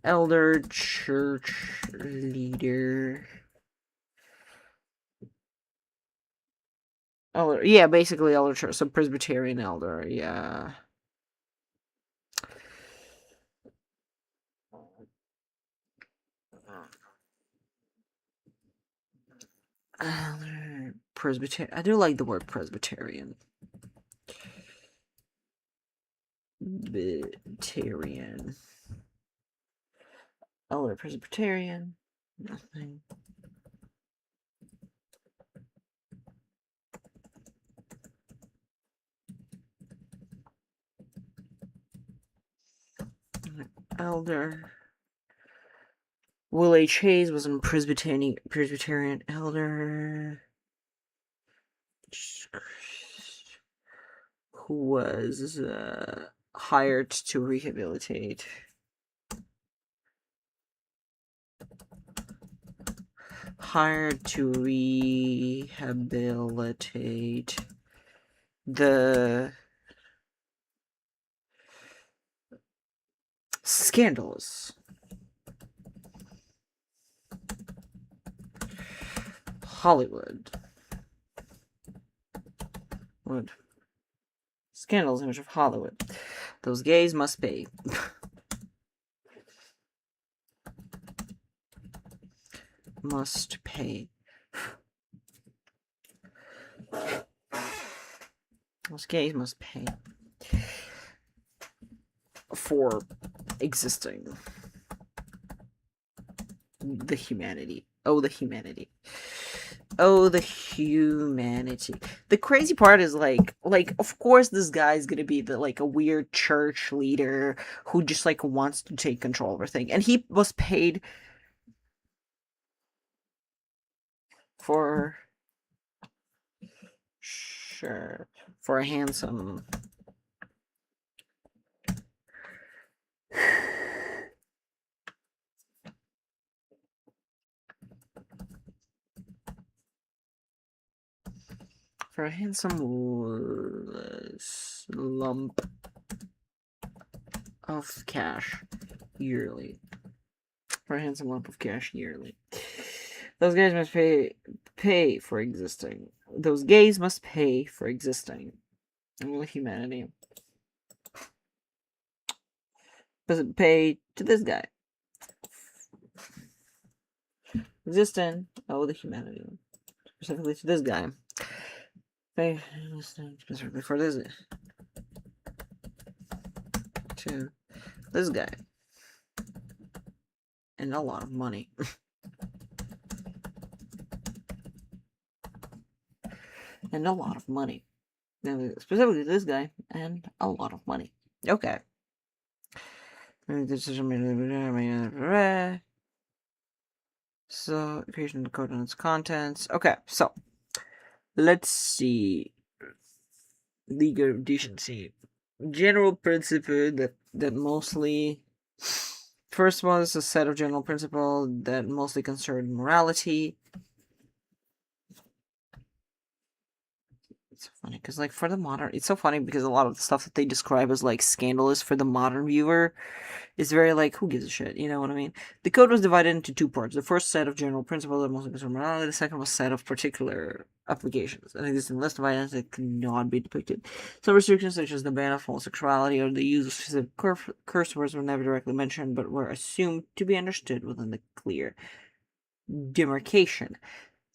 elder church leader. Elder, yeah, basically elder church, so Presbyterian elder, yeah. Presbyterian. I do like the word Presbyterian. Presbyterian. Elder Presbyterian. Nothing. Elder. Will H. Hayes was a Presbyterian elder who was hired to rehabilitate the scandalous Hollywood. Wood. Scandalous image of Hollywood. Those gays must pay. Must pay. Those gays must pay for existing. The humanity. Oh, the humanity. Oh, the humanity. The crazy part is like, of course this guy's gonna be the, like, a weird church leader who just, like, wants to take control of everything. And he was paid for, sure, for a handsome... For a handsome lump of cash yearly. For a handsome lump of cash yearly. Those guys must pay for existing. Those gays must pay for existing. And with humanity. Does it pay to this guy? Existing. Oh, the humanity. Specifically to this guy. Pay specifically for this. To this guy. And a lot of money. And a lot of money. Specifically this guy, and a lot of money. Okay. So, creation of the code and its contents. Okay, so let's see. Legal of decency. General principle that mostly. First one is a set of general principles that mostly concern morality. It's so funny because, like, for the modern, it's so funny because a lot of the stuff that they describe as, like, scandalous for the modern viewer is very, like, who gives a shit, you know what I mean? The code was divided into two parts. The first set of general principles that mostly concern morality. The second was a set of particular applications. An existing list of items that cannot be depicted. Some restrictions, such as the ban of homosexuality or the use of specific curse words, were never directly mentioned, but were assumed to be understood within the clear demarcation.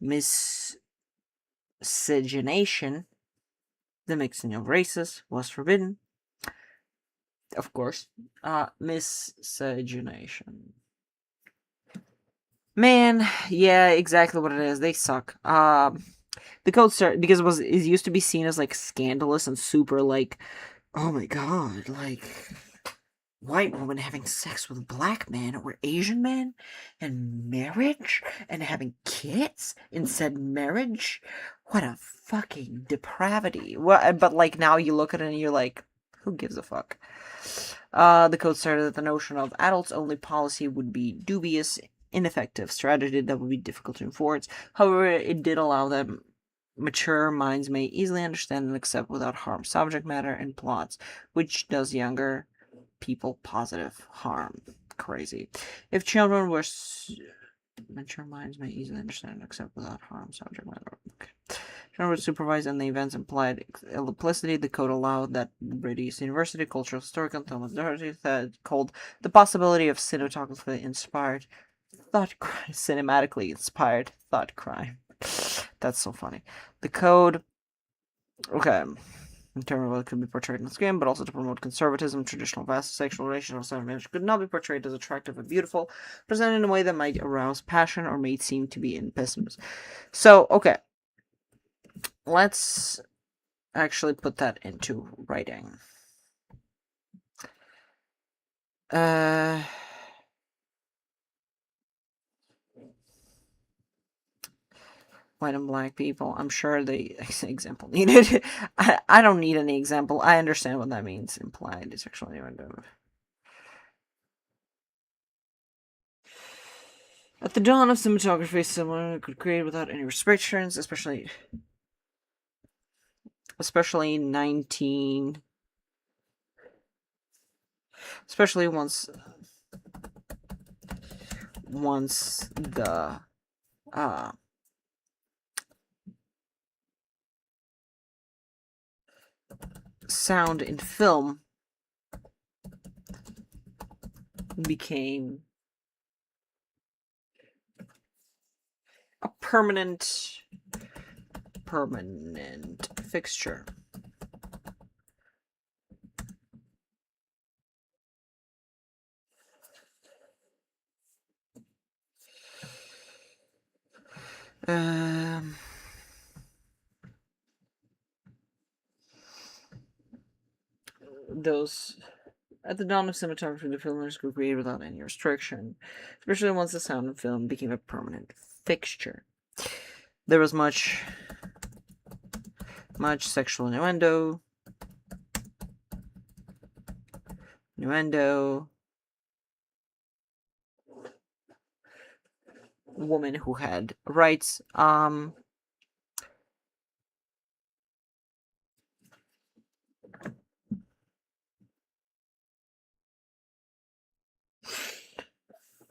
Miscegenation, the mixing of races, was forbidden. Of course. Miscegenation. Man, yeah, exactly what it is. They suck. The code start because it used to be seen as, like, scandalous and super, like, oh my god, like, white woman having sex with black men or Asian men, and marriage, and having kids in said marriage. What a fucking depravity. But, like, now you look at it and you're like, who gives a fuck? The code started that the notion of adults-only policy would be dubious, ineffective strategy that would be difficult to enforce. However, it did allow them mature minds may easily understand and accept without harm subject matter and plots, which does younger people positive harm. Crazy. If children were mature minds may easily understand and accept without harm subject matter. Okay. Children were supervised and the events implied implicitly. The code allowed that British University Cultural Historical Thomas Doherty had called the possibility of cinematographically inspired thought crime. Cinematically inspired thought crime. That's so funny. The code. Okay. In terms of what could be portrayed on the screen, but also to promote conservatism, traditional vast sexual relations or marriage could not be portrayed as attractive and beautiful, presented in a way that might arouse passion or may seem to be in pessimism. So, okay. Let's actually put that into writing. White and black people. I'm sure the example needed. I don't need any example. I understand what that means. Implied sexual innuendo. At the dawn of cinematography, someone could create without any restrictions, especially 19... Especially once the sound in film became a permanent fixture. Those At the dawn of cinematography, the filmmakers could create without any restriction, especially once the sound of film became a permanent fixture. There was much sexual innuendo, woman who had rights.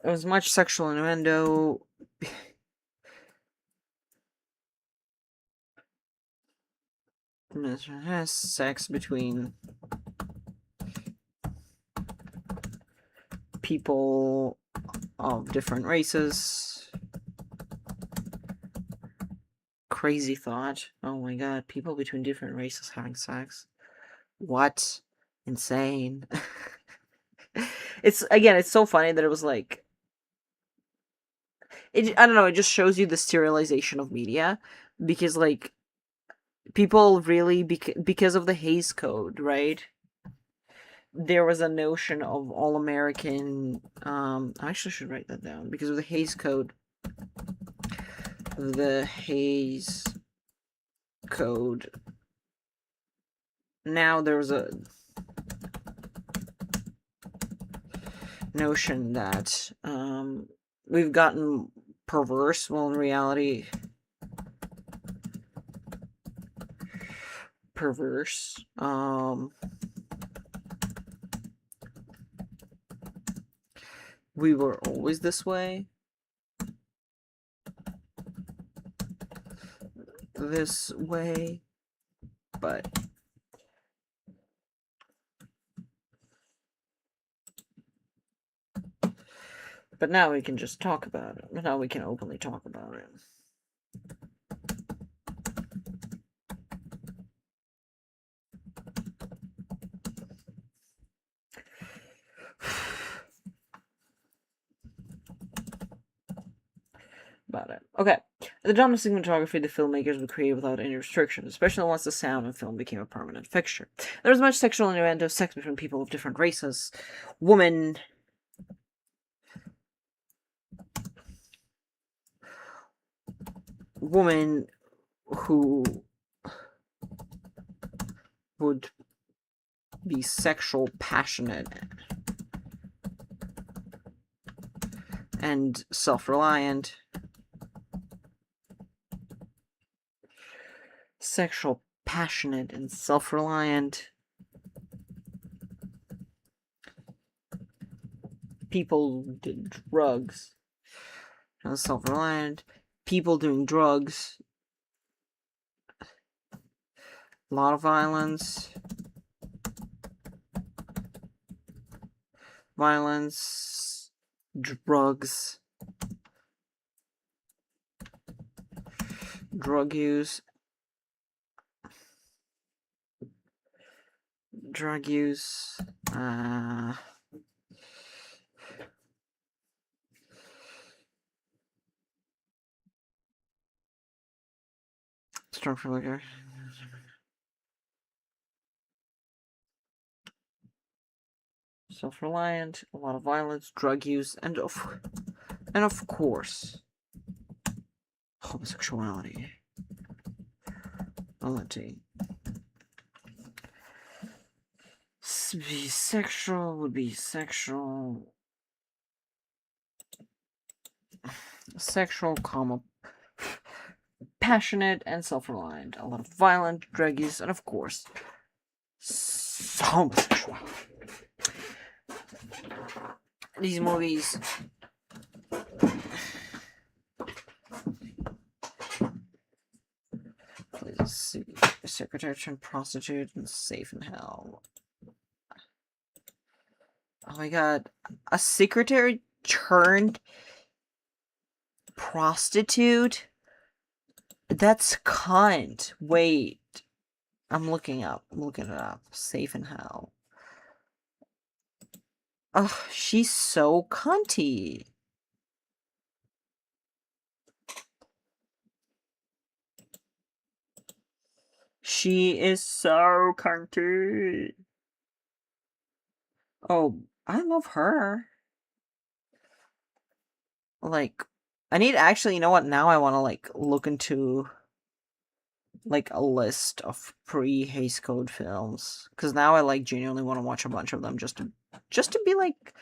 There was much sexual innuendo. Sex between people of different races. Crazy thought. Oh my god, people between different races having sex. What? Insane. It's so funny that it was like I don't know, it just shows you the serialization of media, because like people really because of the Hays Code, right? There was a notion of all American. I actually should write that down, because of the Hays Code. The Hays Code. Now there's a notion that we've gotten perverse. Well, in reality, perverse. We were always this way. But now we can just talk about it. Now we can openly talk about it. About it. Okay. At the dawn of cinematography, the filmmakers would create without any restrictions, especially once the sound of film became a permanent fixture. There was much sexual innuendo, sex between people of different races, women who would be sexual, passionate, and self-reliant. Sexual, passionate, and self-reliant. People did drugs. Self-reliant. People doing drugs. A lot of violence. Drugs. Drug use. Structure liquor. Self-reliant, a lot of violence, drug use, and of course, homosexuality. Sexual would be sexual, comma, passionate and self-reliant, a lot of violent, drug use, and of course, homosexuality. These movies let's see. A secretary turned prostitute and safe in hell. Oh my god. A secretary turned prostitute? That's cunt. Wait. I'm looking it up. Safe in hell. Ugh, she's so cunty. She is so cunty. Oh, I love her. Like, I need actually, you know what? Now I want to like look into like a list of pre-Hays Code films because now I like genuinely want to watch a bunch of them just to be like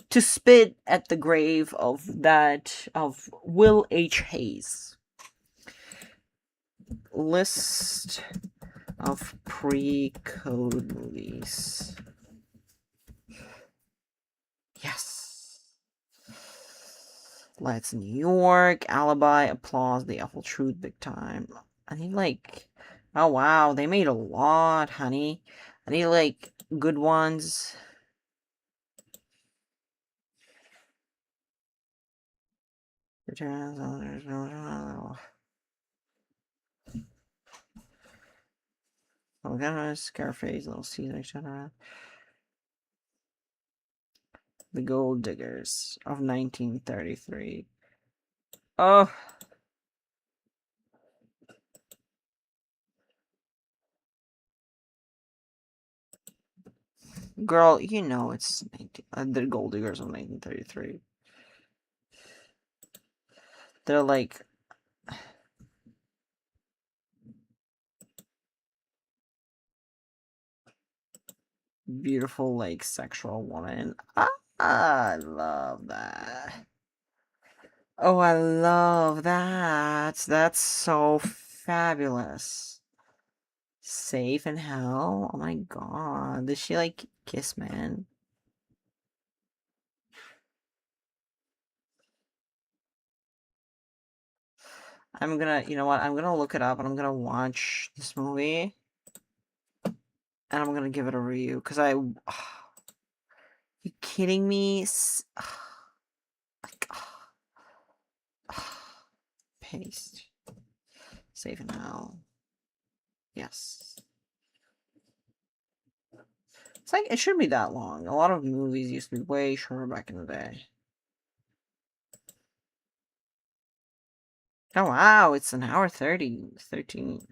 to spit at the grave of that of Will H. Hayes. List of pre-code movies. Yes. Lights in New York, Alibi, Applause, The Awful Truth, Big Time. I need like, oh wow, they made a lot, honey. I need like good ones. Scarface, Little Caesar, etc. The Gold Diggers of 1933. Oh, girl, you know it's the Gold Diggers of 1933. They're like beautiful, like sexual woman. I love that. Oh, I love that. That's so fabulous. Safe in hell? Oh my god. Did she like kiss man? I'm gonna, you know what? I'm gonna look it up and I'm gonna watch this movie and I'm gonna give it a review because you kidding me? Like, paste. Safe in hell. Yes. It's like, it shouldn't be that long. A lot of movies used to be way shorter back in the day. Oh wow, it's an hour 30, 13.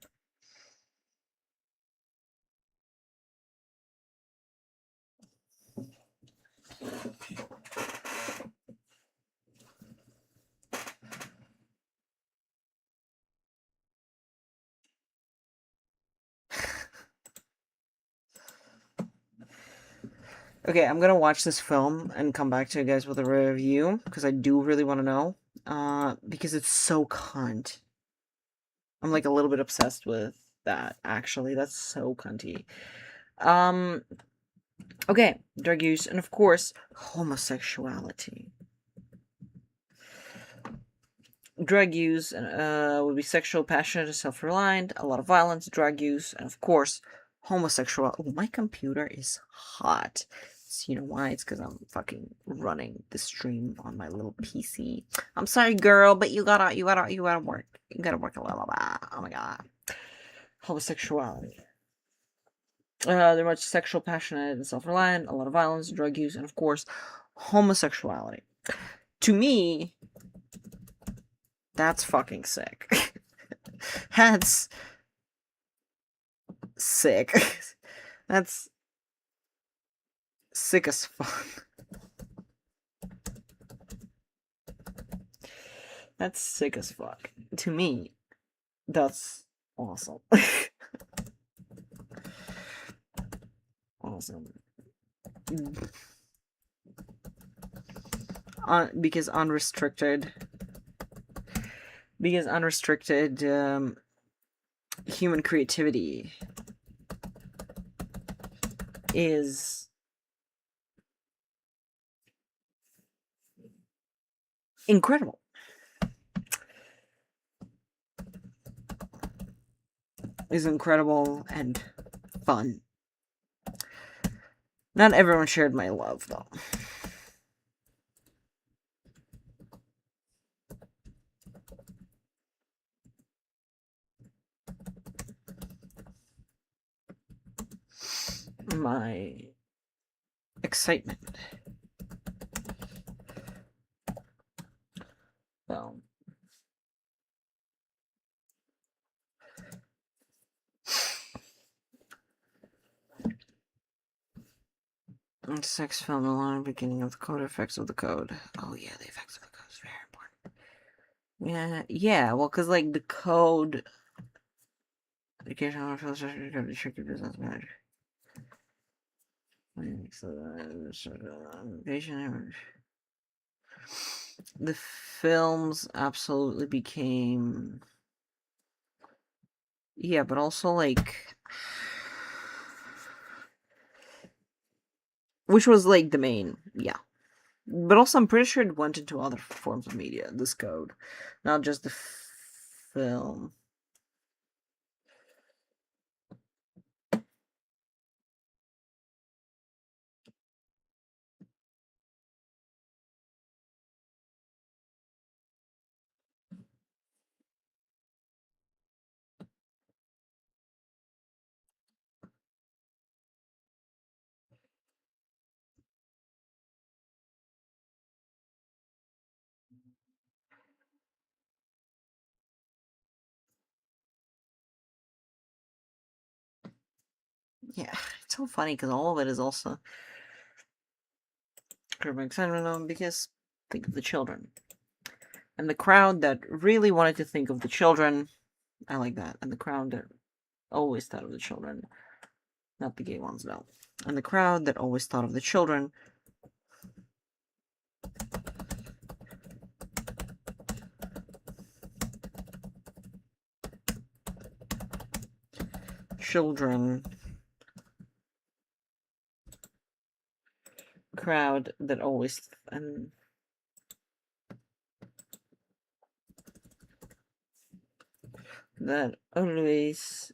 Okay, I'm gonna watch this film and come back to you guys with a review because I do really want to know. Because it's so cunt. I'm like a little bit obsessed with that. Actually, that's so cunty. Um. Okay, drug use and of course homosexuality. Drug use would be sexual, passionate, and self-reliant. A lot of violence, drug use, and of course homosexual. Oh, my computer is hot. So you know why? It's because I'm fucking running the stream on my little PC. I'm sorry, girl, but you gotta work. You gotta work a little bit. Oh my god. Homosexuality. They're much sexual, passionate, and self-reliant. A lot of violence, drug use, and of course, homosexuality. To me, that's fucking sick. That's sick. That's sick as fuck. That's sick as fuck. To me, that's awesome. Awesome. Because unrestricted human creativity is incredible. is incredible and fun. Not everyone shared my love, though. My excitement. Well, sex film alone, beginning of the code, effects of the code. Oh yeah, the effects of the code is very important. Yeah, well, because, like, the code... Educational restricted business manager. The films absolutely became... Yeah, but also, like... Which was, like, the main... Yeah. But also, I'm pretty sure it went into other forms of media, this code. Not just the film. Yeah, it's so funny because all of it is also curbing excitement because think of the children. And the crowd that really wanted to think of the children, I like that. And the crowd that always thought of the children, not the gay ones, no. And the crowd that always thought of the children. Children. Crowd that always... And that always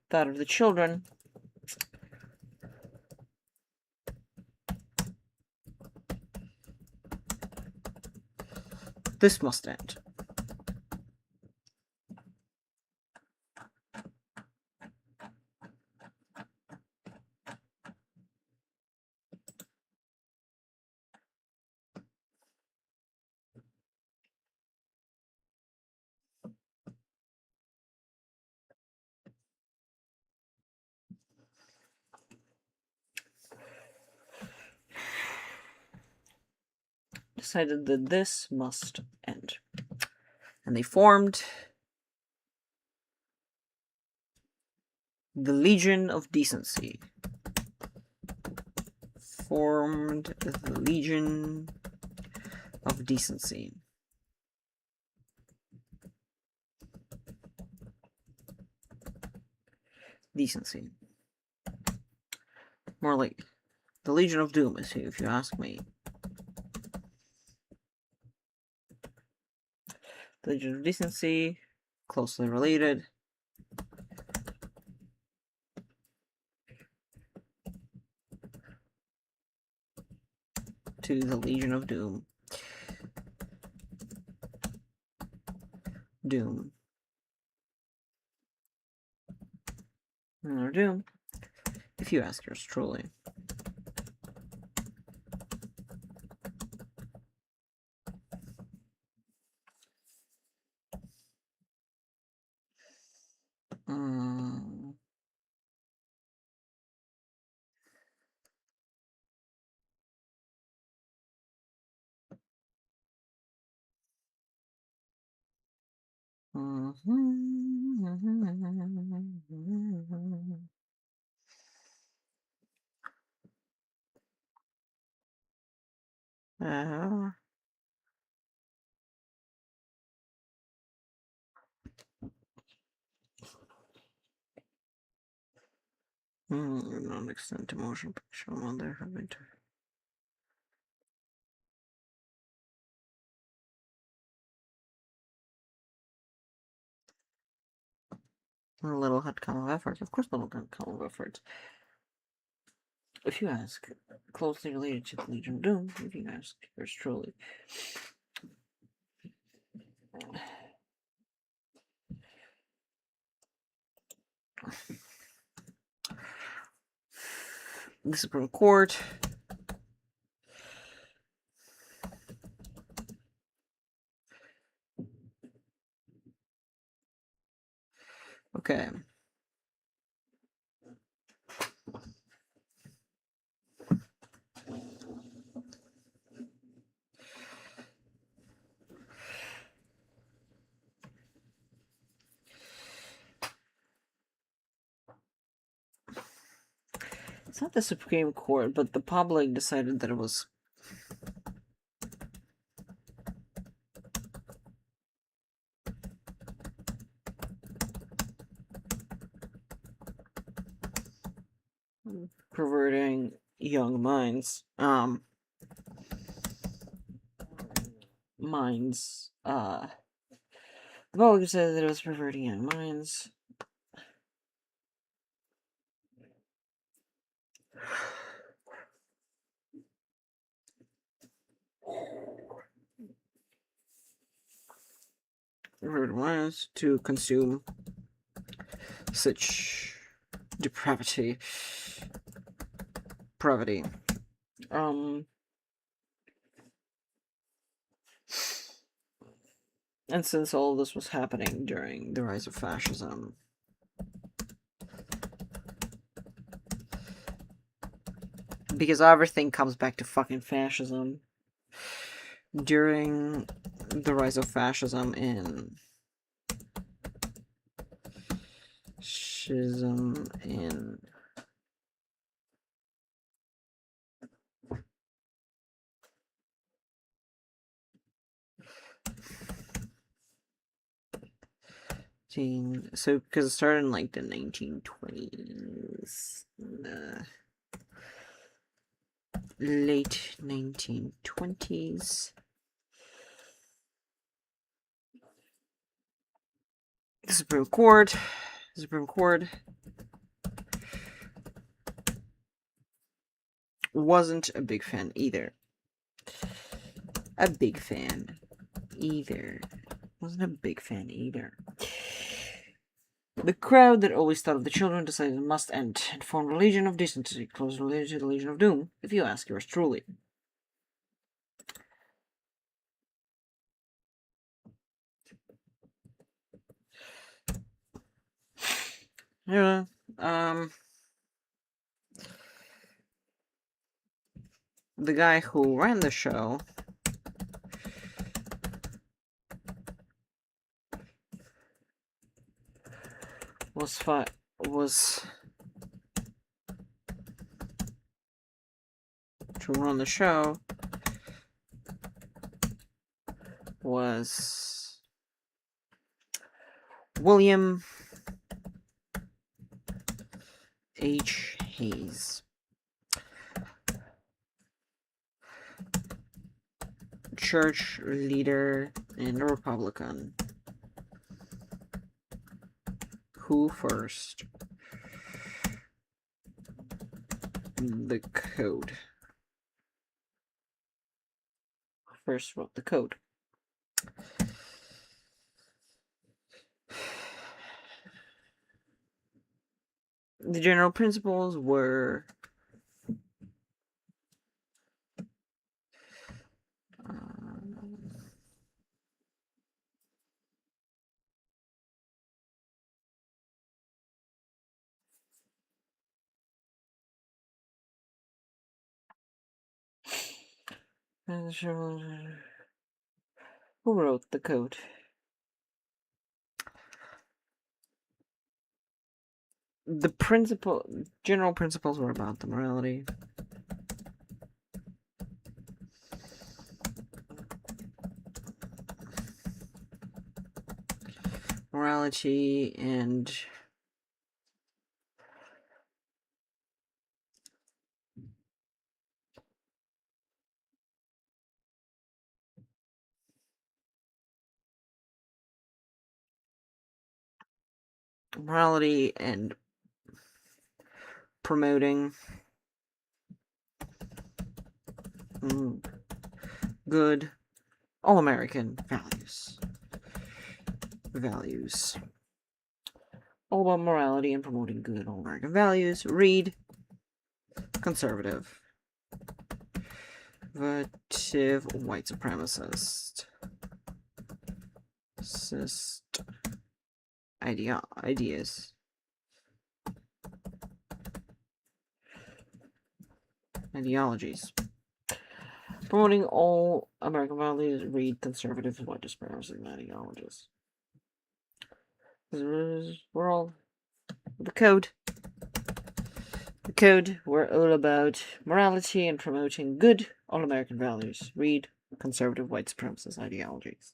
thought of the children. This must end. Decided that this must end. And they formed the Legion of Decency. Formed the Legion of Decency. Decency. More like the Legion of Doom, if you ask me. The Legion of Decency, closely related to the Legion of Doom. Doom. Or Doom, if you ask yours truly. Mm. Uh, Non-extent emotion picture while they're having to... A little outcome of effort. Of course, little outcome of effort. If you ask, closely related to the Legion of Doom, if you ask, yours truly. The Supreme Court. Okay. It's not the Supreme Court, but the public decided that it was perverting young minds. Minds. The public decided that it was perverting young minds. Perverted minds to consume such depravity. Pravity. And since all of this was happening during the rise of fascism, because everything comes back to fucking fascism, during the rise of fascism in schism in so because it started in like the 1920s, late 1920s. The Supreme Court wasn't a big fan either. Wasn't a big fan either. The crowd that always thought of the children decided it must end and formed a Legion of Decency, close related to the Legion of Doom, if you ask yours truly. Yeah, the guy who ran the show was to run the show was William H. Hayes, church leader and a Republican, who first the code. First wrote the code. The general principles were who wrote the code? The general principles were about the morality and morality and promoting good all-American values. All about morality and promoting good all-American values. Read conservative. White supremacist. Ideas. Ideologies. Promoting all American values, read conservative white supremacist ideologies. We're all the code. The code, we're all about morality and promoting good all-American values. Read conservative white supremacist ideologies.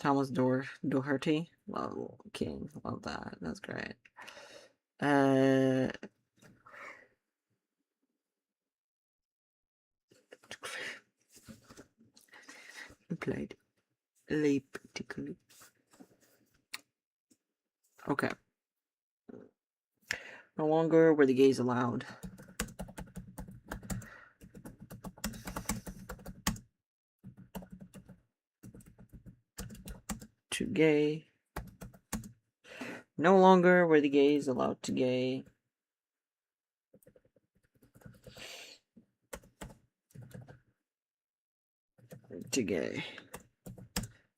Thomas Doherty. Love King. Love that. That's great. Played particularly. Okay. No longer were the gays allowed. To gay. No longer were the gays allowed to gay. To gay.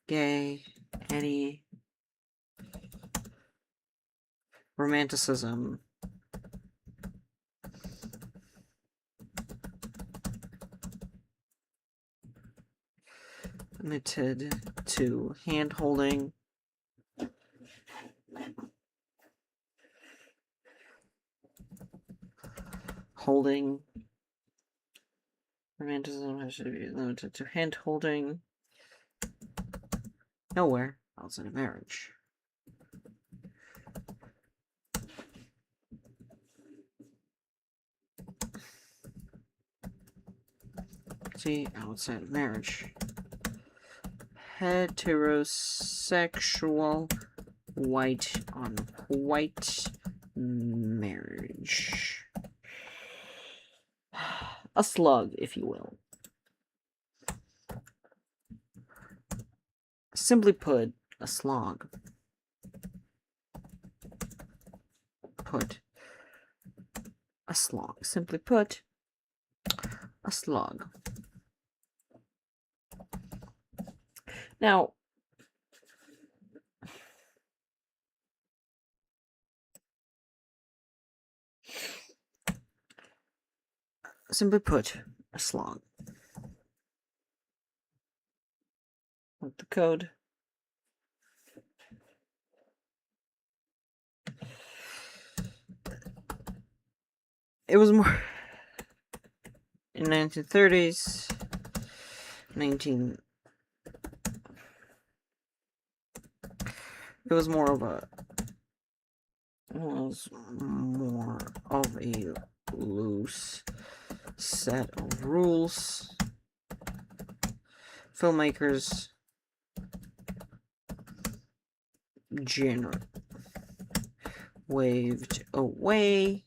Gay. Any. Romanticism. Limited to hand holding. Holding. Romanticism should be limited to hand holding. Nowhere outside of marriage. See, outside of marriage. Heterosexual white on white marriage. A slug, if you will. Simply put, a slog. Put. A slog. Simply put, a slog. Now, simply put, a slog. With the code. It was more in 1930s, it was more of a loose set of rules. Filmmakers waved away,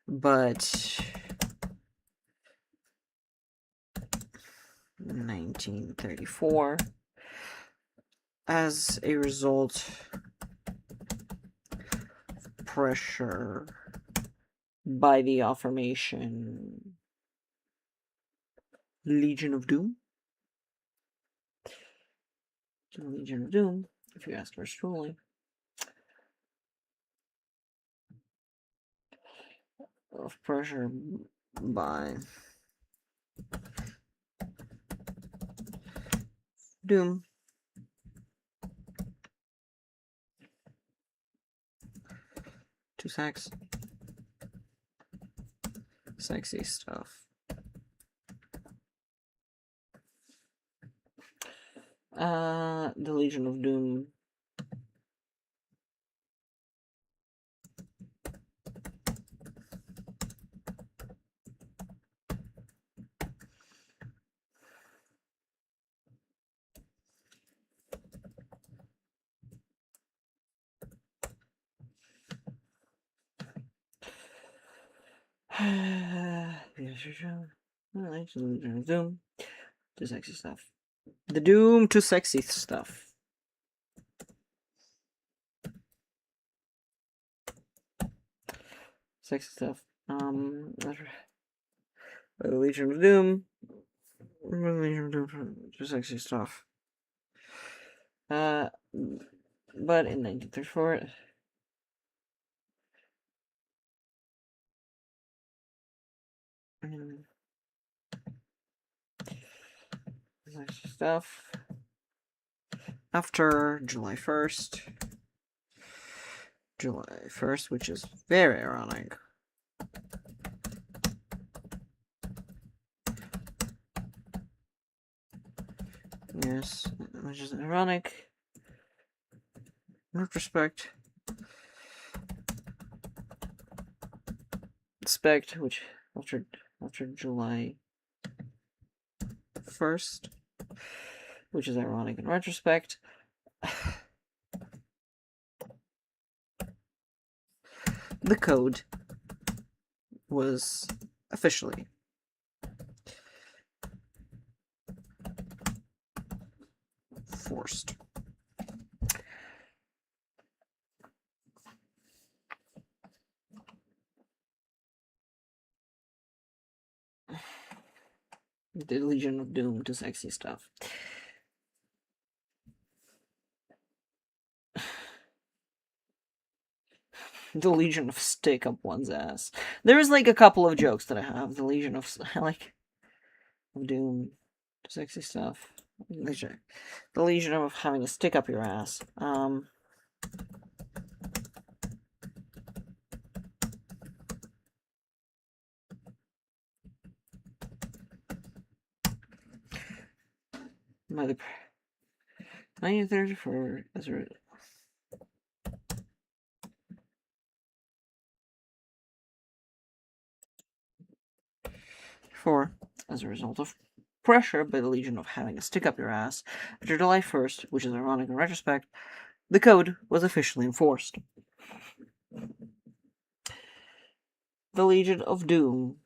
but 1934, as a result of pressure by the affirmation Legion of Doom, if you ask yours truly, of pressure by Doom. Two sacks. Sexy stuff. The Legion of Doom. Doom to sexy stuff. The Doom to sexy stuff. Sexy stuff. Legion of Doom. Legion of Doom to sexy stuff. But in 1934. Sexy stuff. After July 1st. July 1st, which is very ironic. Yes, which is ironic. In retrospect. Spect, which after July 1st, which is ironic in retrospect. The code was officially forced. The Legion of Doom to sexy stuff. The Legion of Stick Up One's Ass. There is like a couple of jokes that I have. The Legion of like of Doom to sexy stuff. The Legion of having a stick up your ass. Mother 1934 as a as a result of pressure by the Legion of having a stick up your ass, after July 1st, which is ironic in retrospect, the code was officially enforced. The Legion of Doom.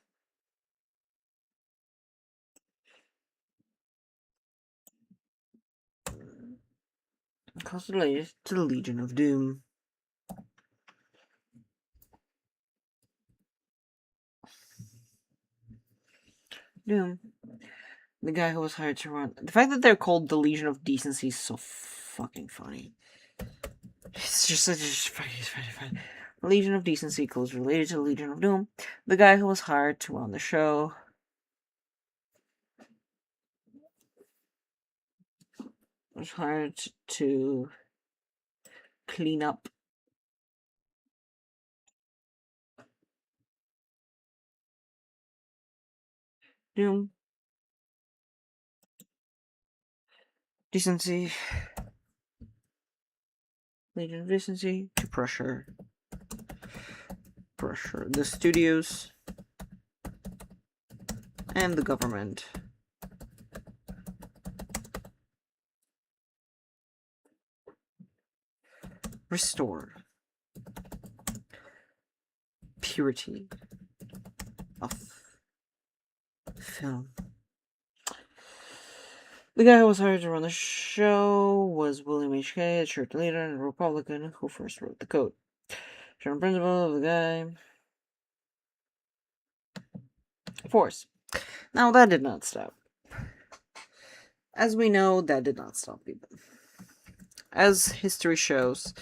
Related to the Legion of Doom. Doom. The guy who was hired to run. The fact that they're called the Legion of Decency is so fucking funny. It's just such a funny. Legion of Decency closely related to the Legion of Doom. The guy who was hired to run the show was hired to clean up Doom. Decency. Legion of Decency to pressure the studios and the government. Restore purity of film. The guy who was hired to run the show was William H.K., a church leader and a Republican who first wrote the code. General principle of the guy. Force. Now that did not stop. As we know, that did not stop people. As history shows,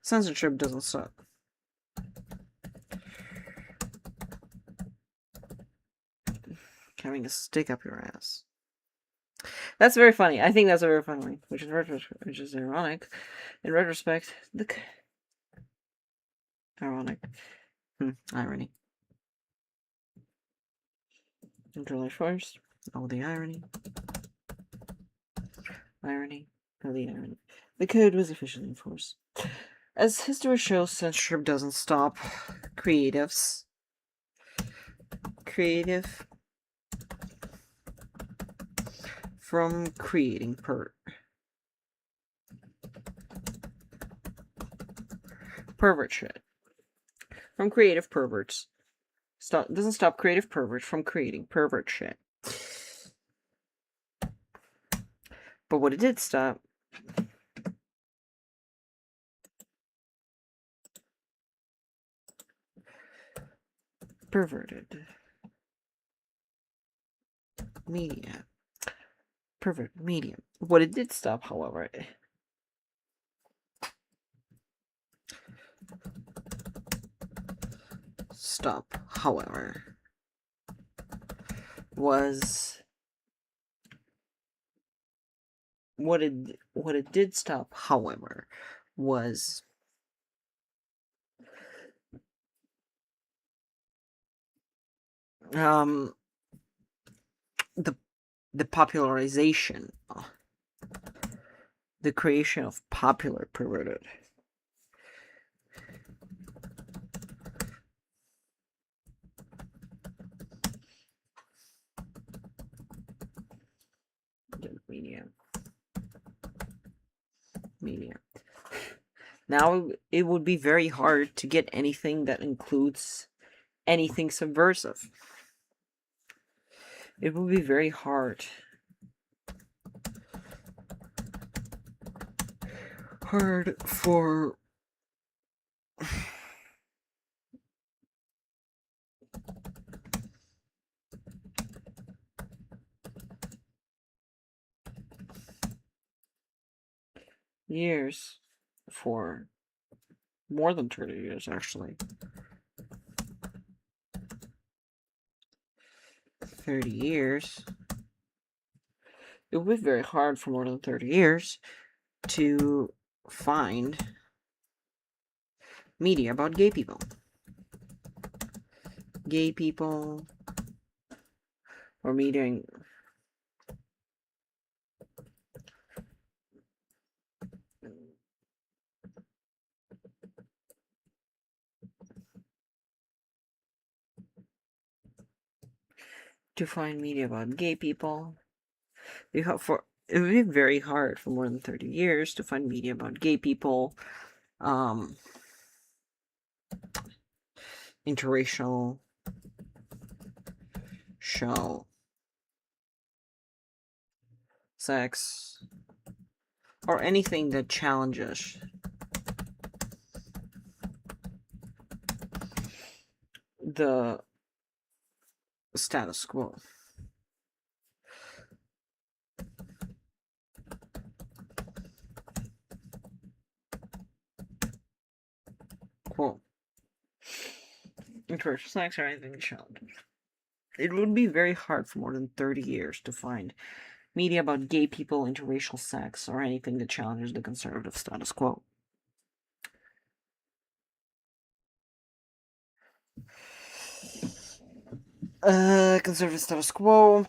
censorship doesn't stop. Having a stick up your ass. That's very funny. I think that's a very funny line, which is ironic. In retrospect, ironic. Irony. July 1st. Oh, the irony. Irony. Oh, the irony. The code was officially enforced. As history shows, censorship doesn't stop creative from creating pervert shit. From creative perverts. Doesn't stop creative perverts from creating pervert shit. But what it did stop... perverted media. Pervert media. What it did stop, however... was... What it did stop, however, was... the popularization, the creation of popular perverted. Media. Now it would be very hard to get anything that includes anything subversive. It would be very hard for years, for more than 30 years actually. 30 years. It would be very hard for more than 30 years to find media about gay people. Gay people, or meeting. To find media about gay people. It would be very hard for more than 30 years to find media about gay people, interracial show, sex, or anything that challenges the status quo. Quote. Interracial sex or anything that challenges. It would be very hard for more than 30 years to find media about gay people, interracial sex, or anything that challenges the conservative status quo. Conservative status quo.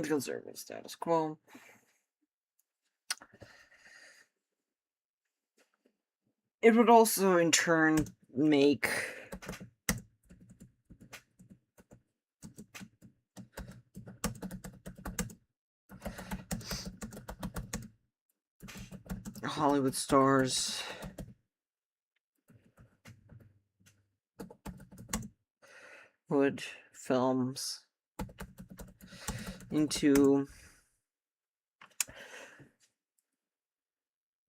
Conservative status quo. It would also, in turn, make Hollywood stars put films into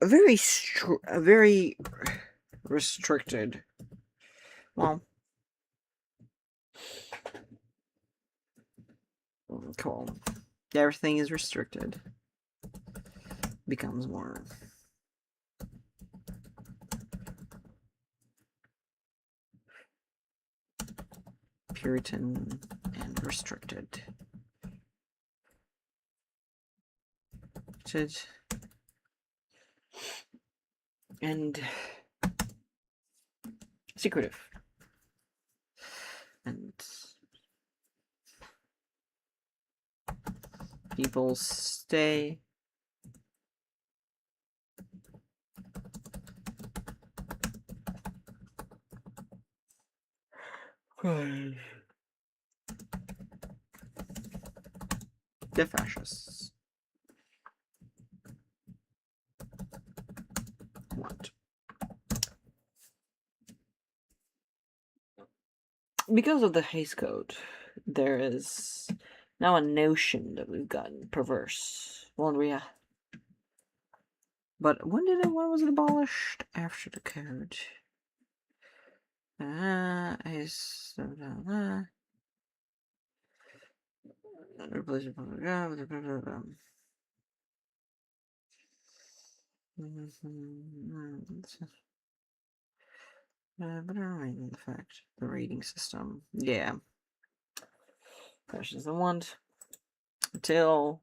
a very restricted, well, cool. Everything is restricted. Becomes more Puritan and restricted. And secretive. And people stay The fascists. What? Because of the Hays Code, there is now a notion that we've gotten perverse. Well, yeah. But when was it abolished? After the code. The fact, the rating system. Yeah. Fashions the one until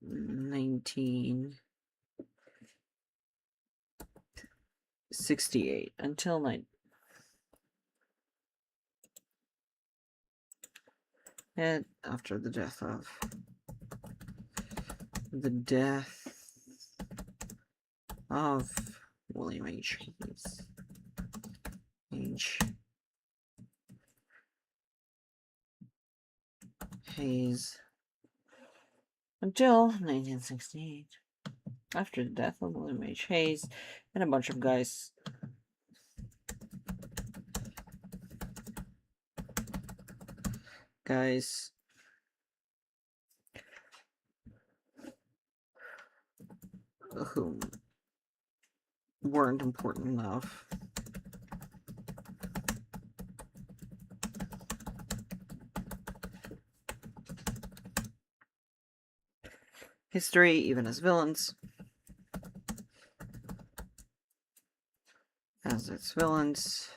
1968 until and after the death of William H. Hayes until 1968. After the death of William H. Hayes and a bunch of guys who weren't important enough. History, even as villains. As its villains.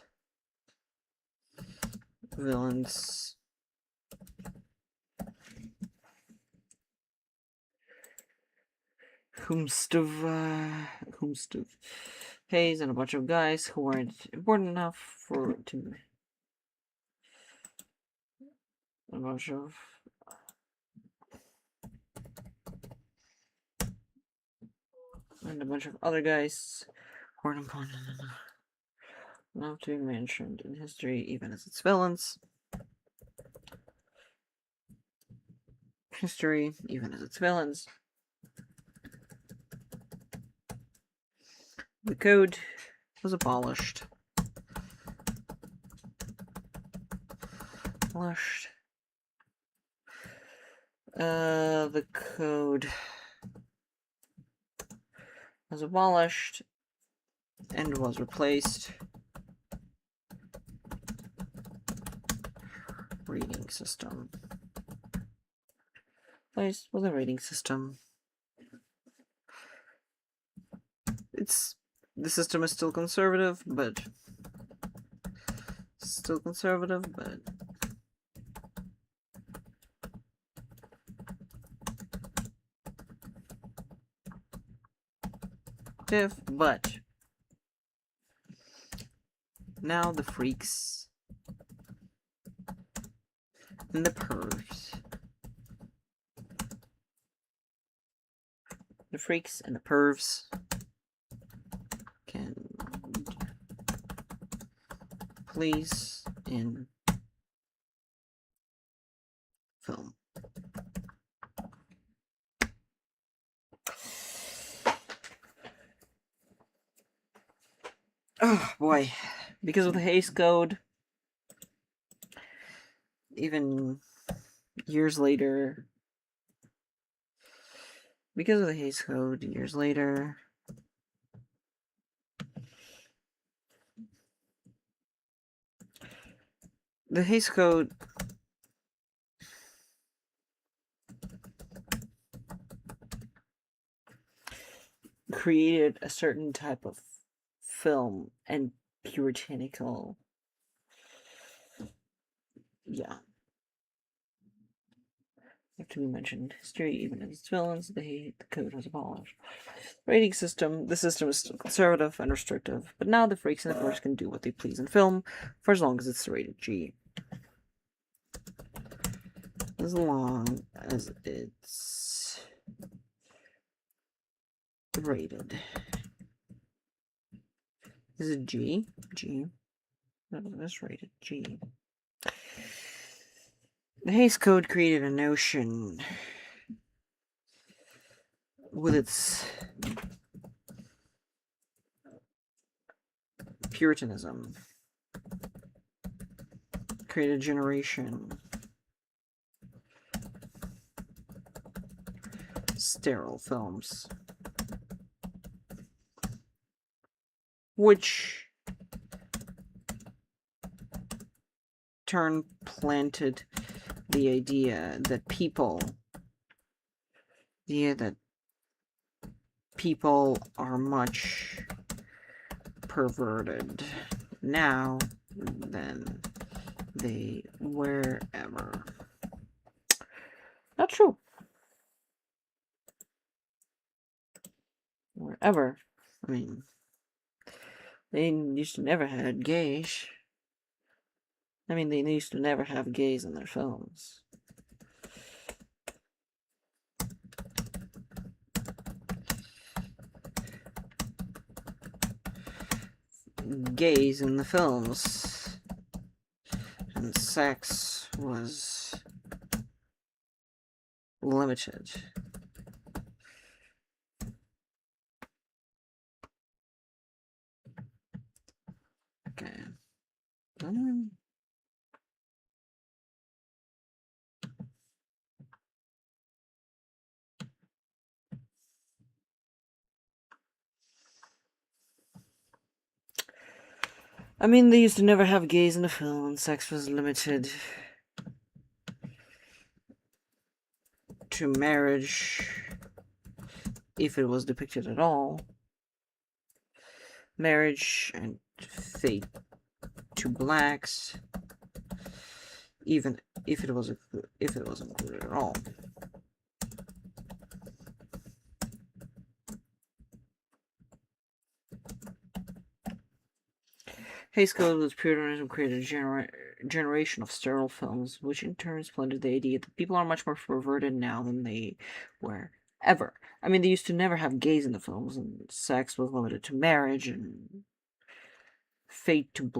Whomstuff Hayes and a bunch of guys who weren't important enough to a bunch of other guys who weren't important enough to be mentioned in history, even as its villains. History, even as its villains. The code was abolished. The code was abolished and was replaced. Rating system. Replaced with a rating system. The system is still conservative, but but now the freaks and the pervs. The freaks and the pervs can please in film. Oh boy, because of the Hays Code, even years later, the Hays Code created a certain type of film and puritanical. Yeah. Have to be mentioned. History, even as its villains, the code was abolished. Rating system. The system is still conservative and restrictive, but now the freaks and the pervs can do what they please in film, for as long as it's rated G. As long as it's rated. Is it G? G. That's rated G. The Hays Code created a notion with its Puritanism, created a generation, sterile films, which planted the idea that people are much perverted now than they were ever. Not true. Wherever. I mean, they used to never had gays. I mean, they used to never have gays in their films. Gays in the films. And sex was limited. Okay. I mean, they used to never have gays in the film, and sex was limited to marriage, if it was depicted at all. Marriage and fate to blacks, even if it was included at all. Hays Code was Puritanism created a generation of sterile films, which in turn planted the idea that people are much more perverted now than they were ever. I mean, they used to never have gays in the films, and sex was limited to marriage and fate to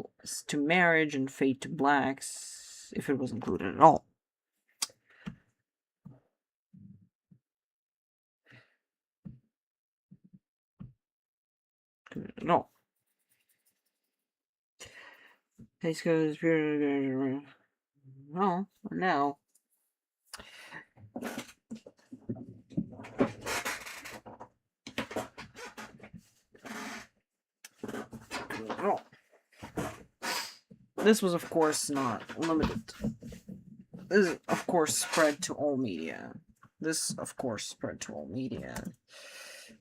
marriage and fate to blacks, if it was included at all. No. Hays Code is Puritanism. No, now. No. This was, of course, not limited. This, of course, spread to all media.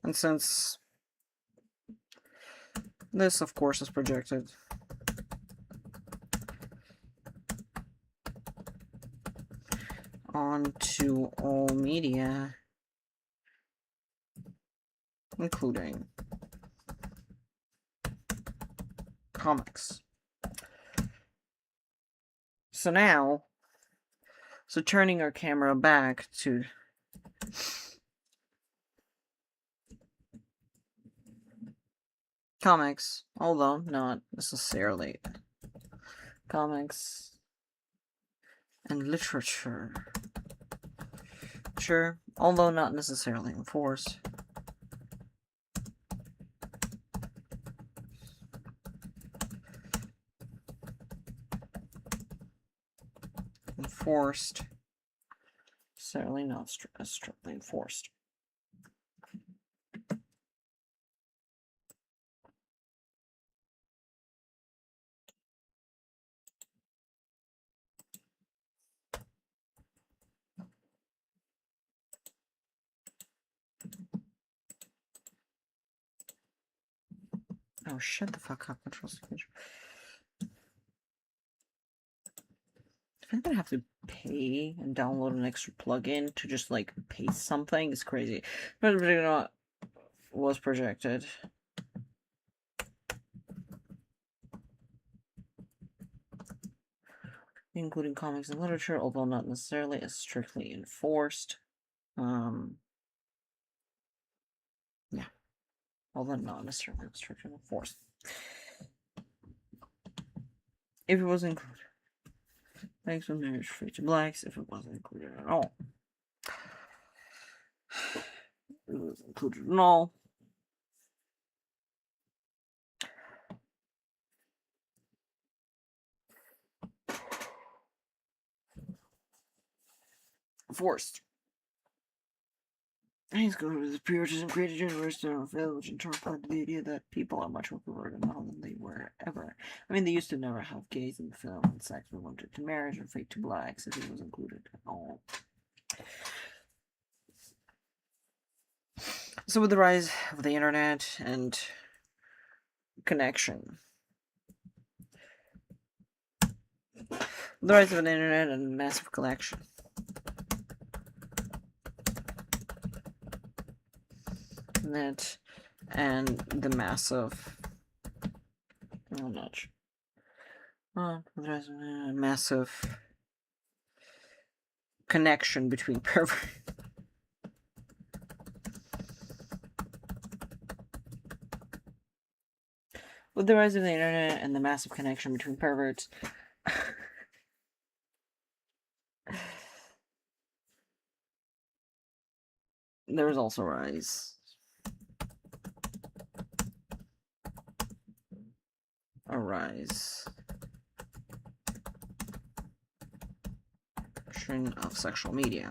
And since this, of course, is projected onto all media, including comics. So turning our camera back to comics, although not necessarily comics and literature. Sure, although not necessarily enforced. Enforced. Certainly not strictly enforced. Oh, shut the fuck up, control signature. If I'm gonna have to pay and download an extra plugin to just like paste something, it's crazy. But you know what was projected. Including comics and literature, although not necessarily as strictly enforced. Yeah. Although not necessarily strictly enforced. if it was included. Thanks for marriage free to blacks if it wasn't included at all. It was included at all. Forced. He's going with the Puritanism created universe which in turn led to the idea that people are much more perverted now than they were ever. I mean, they used to never have gays in the film, and sex was limited to marriage and fate to blacks if it was included at all. So with the rise of the internet and connection, the rise of the internet and massive collection, net and the massive, how much? Massive connection between pervert. With the rise of the internet and the massive connection between perverts, there was also a rise of sexual media,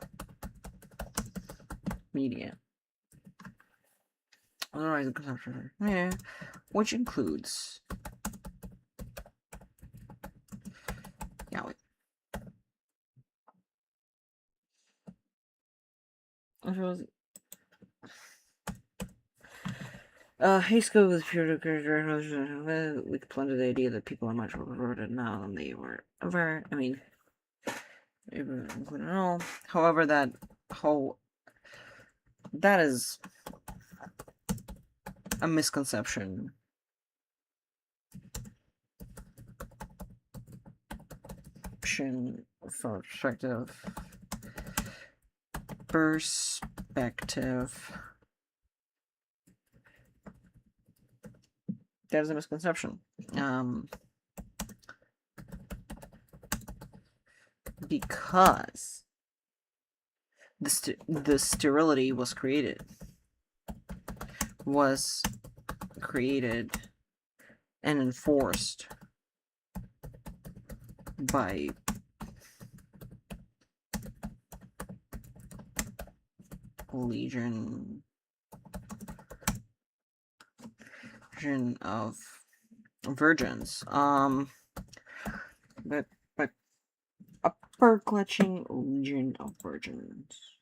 the rise of consumption, which includes Yaoi. Hate school was pure we could plunder the idea that people are much more perverted now than they were ever. I mean, including all. However, that is a misconception. From perspective. That is a misconception. Because the sterility was created and enforced by legion of virgins. But upper clutching legion of virgins.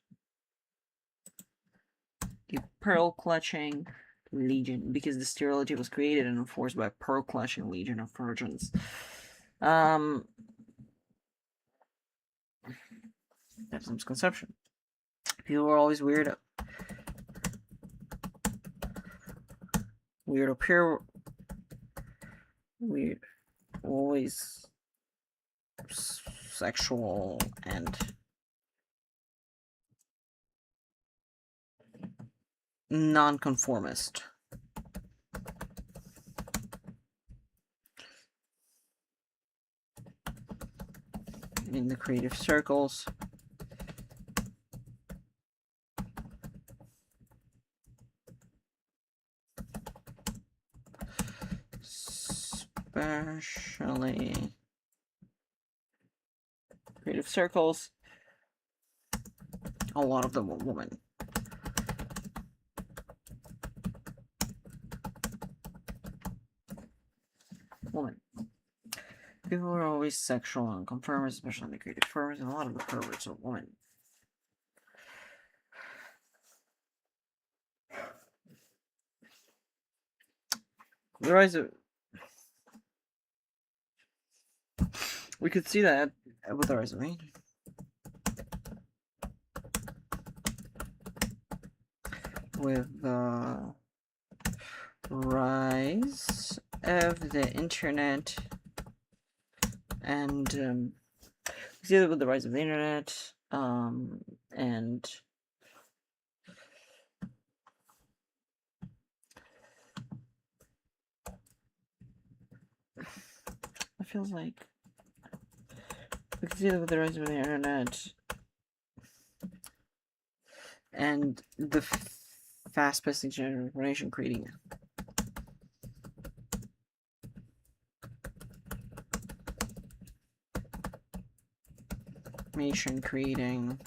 The pearl clutching legion, because the sterility was created and enforced by pearl clutching legion of virgins. That's a misconception. People were always weirdo pure, weird, always sexual and nonconformist. In the creative circles. Especially creative circles. A lot of them were women. People were always sexual and conformist, especially in the creative firms, and a lot of the perverts are women. The rise of... We could see that with the rise of me. With the rise of the internet and we see that with the rise of the internet and it feels like we can see that with the rise of the internet and the fast-paced generation creating information creating.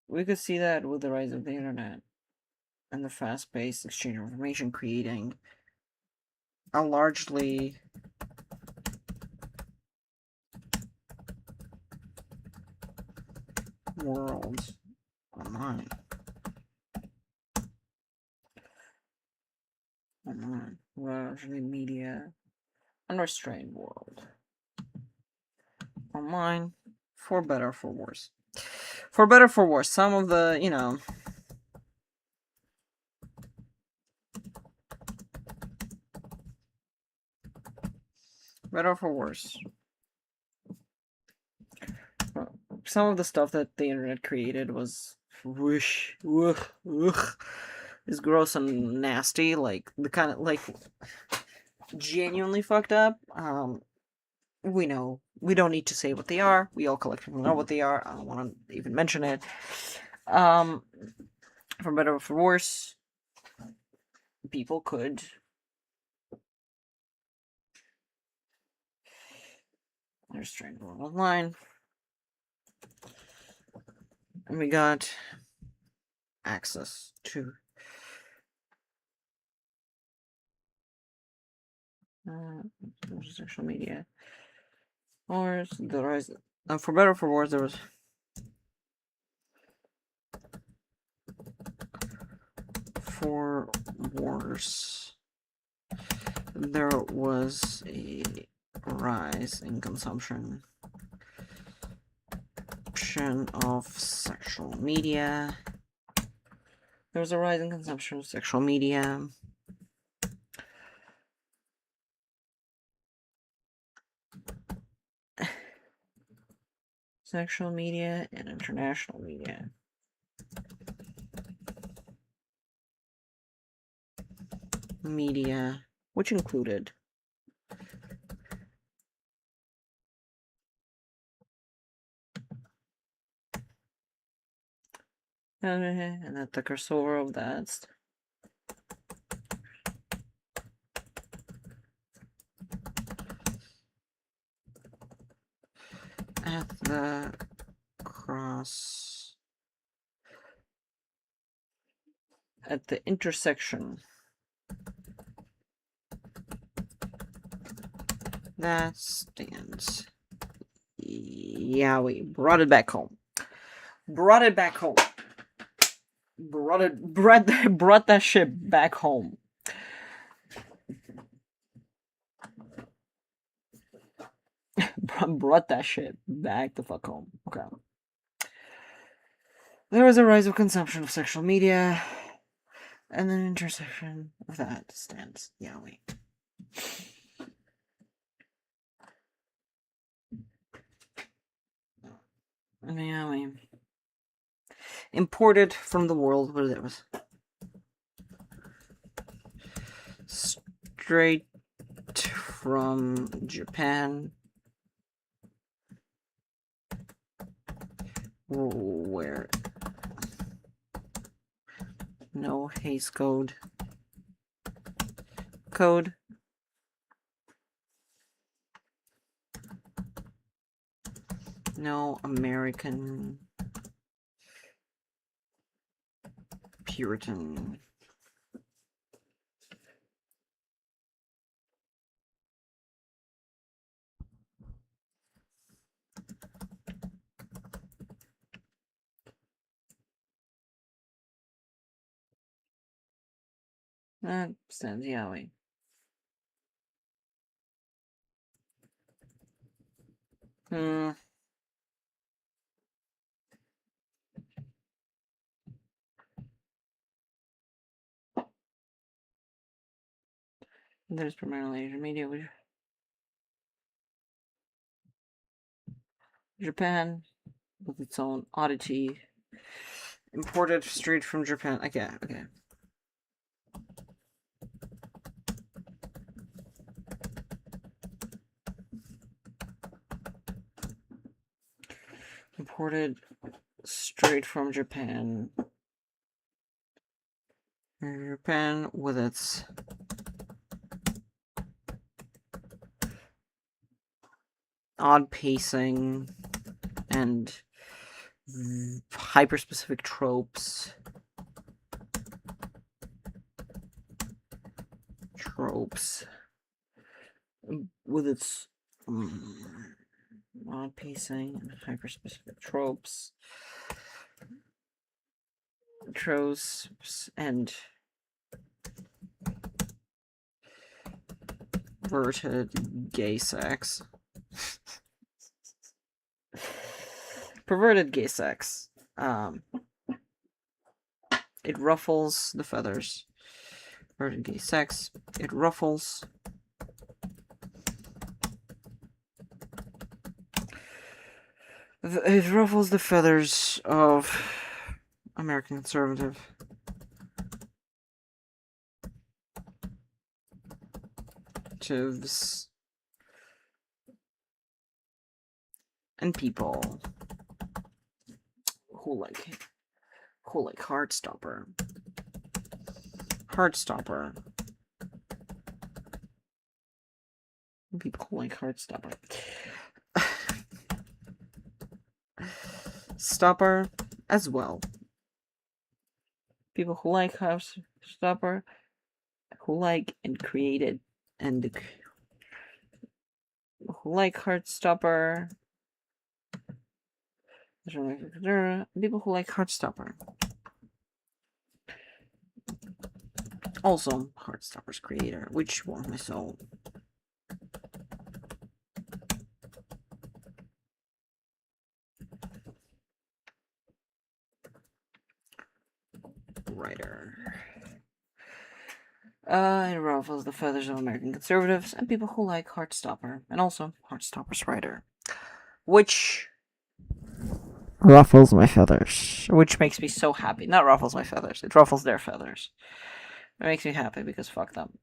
We could see that with the rise of the internet and the fast-paced exchange of information creating a largely world online. Largely media, unrestrained world. Online, for better or for worse. For better or for worse, some of the, better or for worse. Some of the stuff that the internet created was whoosh, is gross and nasty, like the kind of like genuinely fucked up. We know we don't need to say what they are. We all collectively know what they are. I don't want to even mention it. For better or for worse, people could restrain world online, and we got access to social media. Or the rise. For better or for worse, there was for worse. There was a rise in consumption of sexual media. There was a rise in consumption of sexual media. Sexual media and international media. Media, which included and at the cursor of that at the cross at the intersection that stands Yaoi. Brought it back home. Brought that shit back home. Brought that shit back the fuck home. Okay. There was a rise of consumption of sexual media, and an intersection of that stands Yaoi. Yaoi. Imported from the world, where it was straight from Japan, where no Hays code. No American Puritan that stands Yaoi. There's primarily Asian media, which Japan with its own oddity, imported straight from Japan. Okay. imported straight from Japan. Japan with its odd pacing and hyper-specific tropes. With its odd pacing and hyper-specific tropes and perverted gay sex. Perverted gay sex. It ruffles the feathers. Perverted gay sex. It ruffles. It ruffles the feathers of American conservatives and people who like Heartstopper. People who like Heartstopper. Stopper as well. People who like Heartstopper, who like and created and who like Heartstopper. People who like Heartstopper. Also, Heartstopper's creator, which warmed my soul. Writer. It ruffles the feathers of American conservatives and people who like Heartstopper, and also Heartstopper's writer, which ruffles my feathers, which makes me so happy. Not ruffles my feathers; it ruffles their feathers. It makes me happy because fuck them.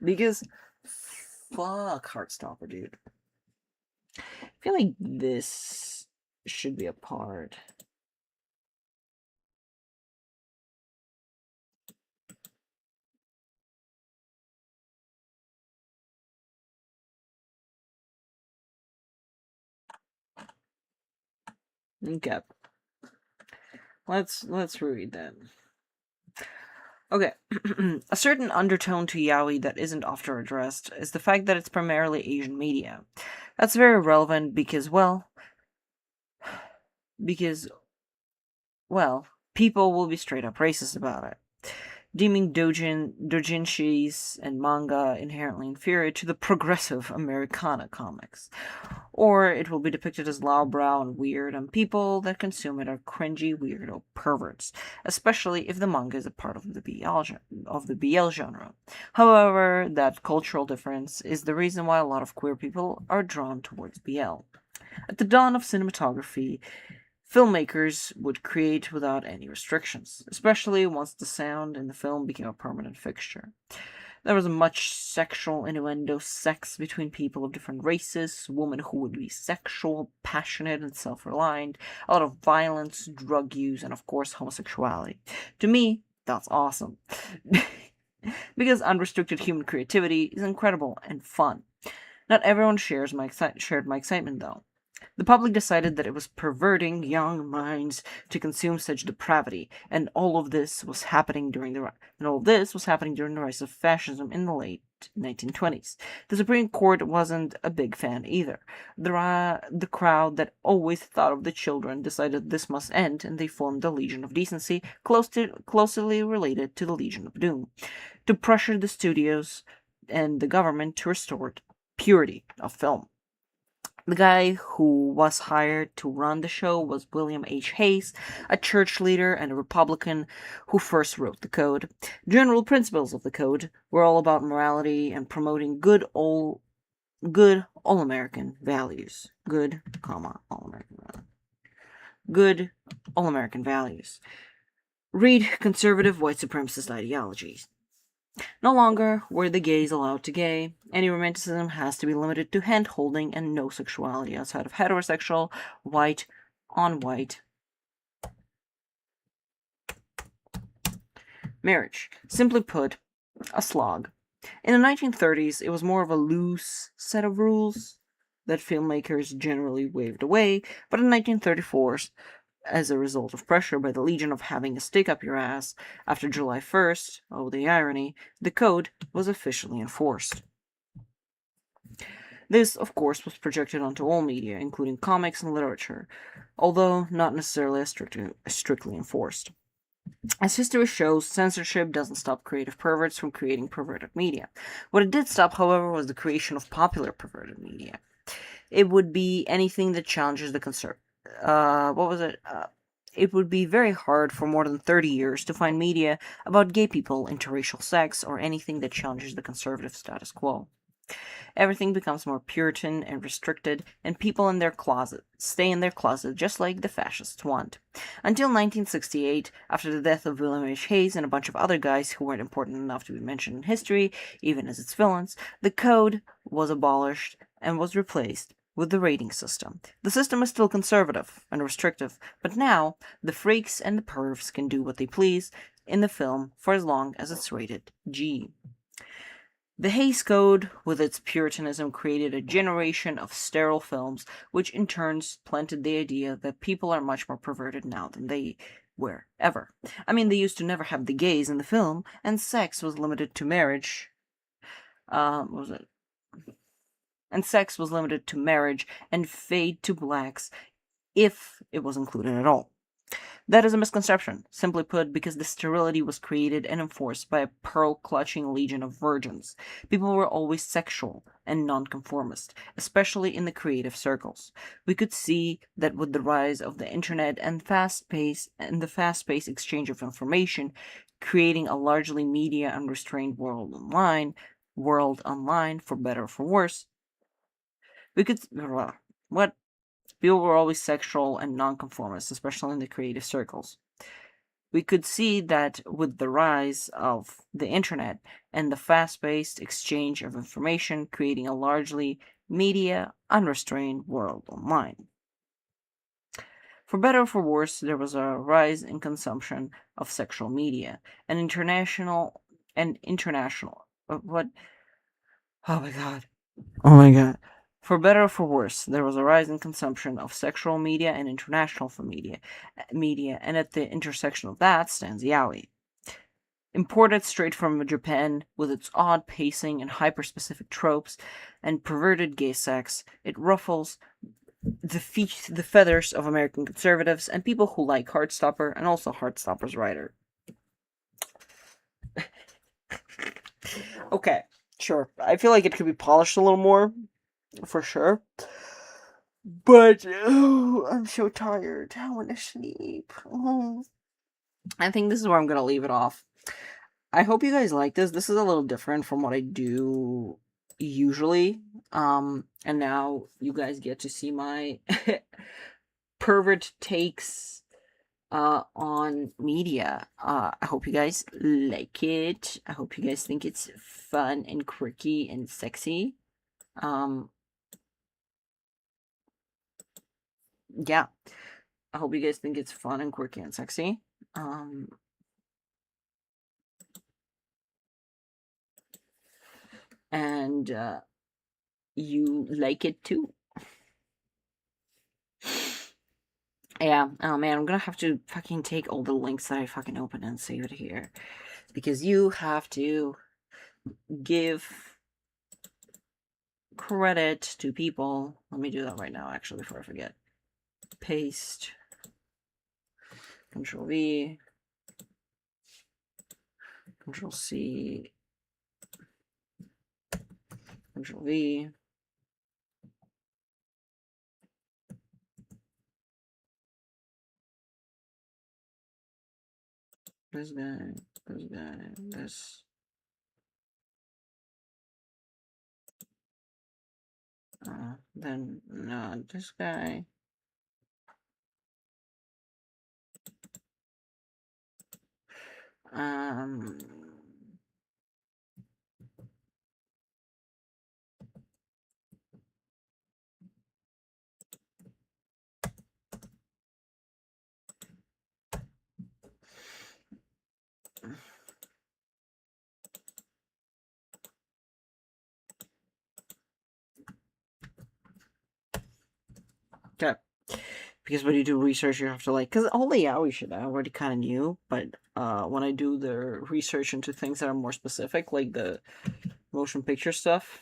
Because fuck Heartstopper, dude. I feel like this should be a part. Okay. Let's read that. Okay. A certain undertone to Yaoi that isn't often addressed is the fact that it's primarily Asian media. That's very relevant because people will be straight up racist about it, deeming doujinshis and manga inherently inferior to the progressive Americana comics. Or it will be depicted as lowbrow and weird, and people that consume it are cringy, weirdo perverts, especially if the manga is a part of the BL genre. However, that cultural difference is the reason why a lot of queer people are drawn towards BL. At the dawn of cinematography, filmmakers would create without any restrictions, especially once the sound in the film became a permanent fixture. There was much sexual innuendo, sex between people of different races, women who would be sexual, passionate, and self-reliant, a lot of violence, drug use, and of course homosexuality. To me, that's awesome. Because unrestricted human creativity is incredible and fun. Not everyone shared my excitement, though. The public decided that it was perverting young minds to consume such depravity, and all of this was happening during the rise of fascism in the late 1920s. The Supreme Court wasn't a big fan either. The crowd that always thought of the children decided this must end, and they formed the Legion of Decency, closely related to the Legion of Doom, to pressure the studios and the government to restore purity of film. The guy who was hired to run the show was William H. Hayes, a church leader and a Republican who first wrote the code. General principles of the code were all about morality and promoting good all-American values. Good, all-American values. Good all-American values. Read conservative white supremacist ideologies. No longer were the gays allowed to gay. Any romanticism has to be limited to hand holding and no sexuality outside of heterosexual, white on white marriage. Simply put, a slog. In the 1930s, it was more of a loose set of rules that filmmakers generally waved away, but in 1934, as a result of pressure by the Legion of having a stick up your ass after July 1st, oh the irony, the code was officially enforced. This, of course, was projected onto all media, including comics and literature, although not necessarily as strictly enforced. As history shows, censorship doesn't stop creative perverts from creating perverted media. What it did stop, however, was the creation of popular perverted media. It would be anything that challenges the what was it? It would be very hard for more than 30 years to find media about gay people, interracial sex, or anything that challenges the conservative status quo. Everything becomes more Puritan and restricted, and people in their closet stay in their closet just like the fascists want. Until 1968, after the death of William H. Hayes and a bunch of other guys who weren't important enough to be mentioned in history, even as its villains, the code was abolished and was replaced with the rating system. The system is still conservative and restrictive, but now the freaks and the pervs can do what they please in the film for as long as it's rated G. The Hays Code, with its Puritanism, created a generation of sterile films, which in turn planted the idea that people are much more perverted now than they were ever. I mean, they used to never have the gays in the film, and sex was limited to marriage. What was it? And sex was limited to marriage and fade to blacks if it was included at all. That is a misconception, simply put, because the sterility was created and enforced by a pearl-clutching legion of virgins. People were always sexual and nonconformist, especially in the creative circles. We could see that with the rise of the internet and the fast-paced exchange of information, creating a largely media unrestrained world online, for better or for worse, we could what people were always sexual and nonconformist, especially in the creative circles. We could see that with the rise of the internet and the fast paced exchange of information, creating a largely media unrestrained world online. For better or for worse, there was a rise in consumption of sexual media. And international. What? Oh my god. Oh my god. For better or for worse, there was a rise in consumption of sexual media and international media, and at the intersection of that stands Yaoi. Imported straight from Japan, with its odd pacing and hyper-specific tropes and perverted gay sex, it ruffles the feathers of American conservatives and people who like Heartstopper and also Heartstopper's writer. Okay, sure. I feel like it could be polished a little more, for sure. But I'm so tired. I want to sleep. I think this is where I'm gonna leave it off. I hope you guys like this. This is a little different from what I do usually. And now you guys get to see my pervert takes on media. I hope you guys like it. I hope you guys think it's fun and quirky and sexy. Yeah. I hope you guys think it's fun and quirky and sexy. And you like it too. Yeah, oh man, I'm gonna have to fucking take all the links that I fucking open and save it here. Because you have to give credit to people. Let me do that right now, actually, before I forget. Paste. Control V. Control C. Control V. This guy. This guy. This. Then, no, this guy. Um. Okay. Because when you do research, you have to like, because all the yaoi shit I already kind of knew, but when I do the research into things that are more specific, like the motion picture stuff.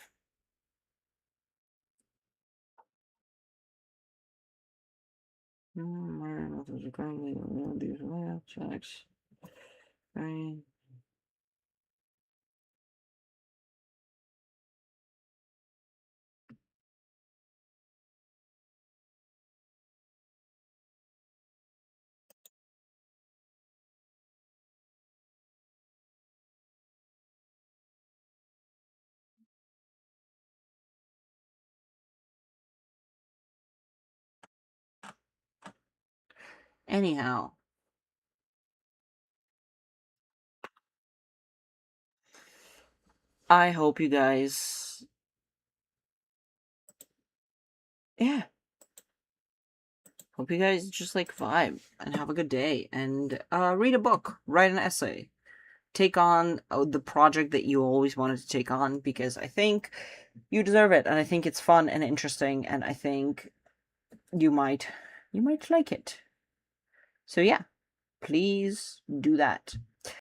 Anyhow, I hope you guys, yeah, hope you guys just like vibe and have a good day and read a book, write an essay, take on the project that you always wanted to take on because I think you deserve it and I think it's fun and interesting and I think you might like it. So yeah, please do that.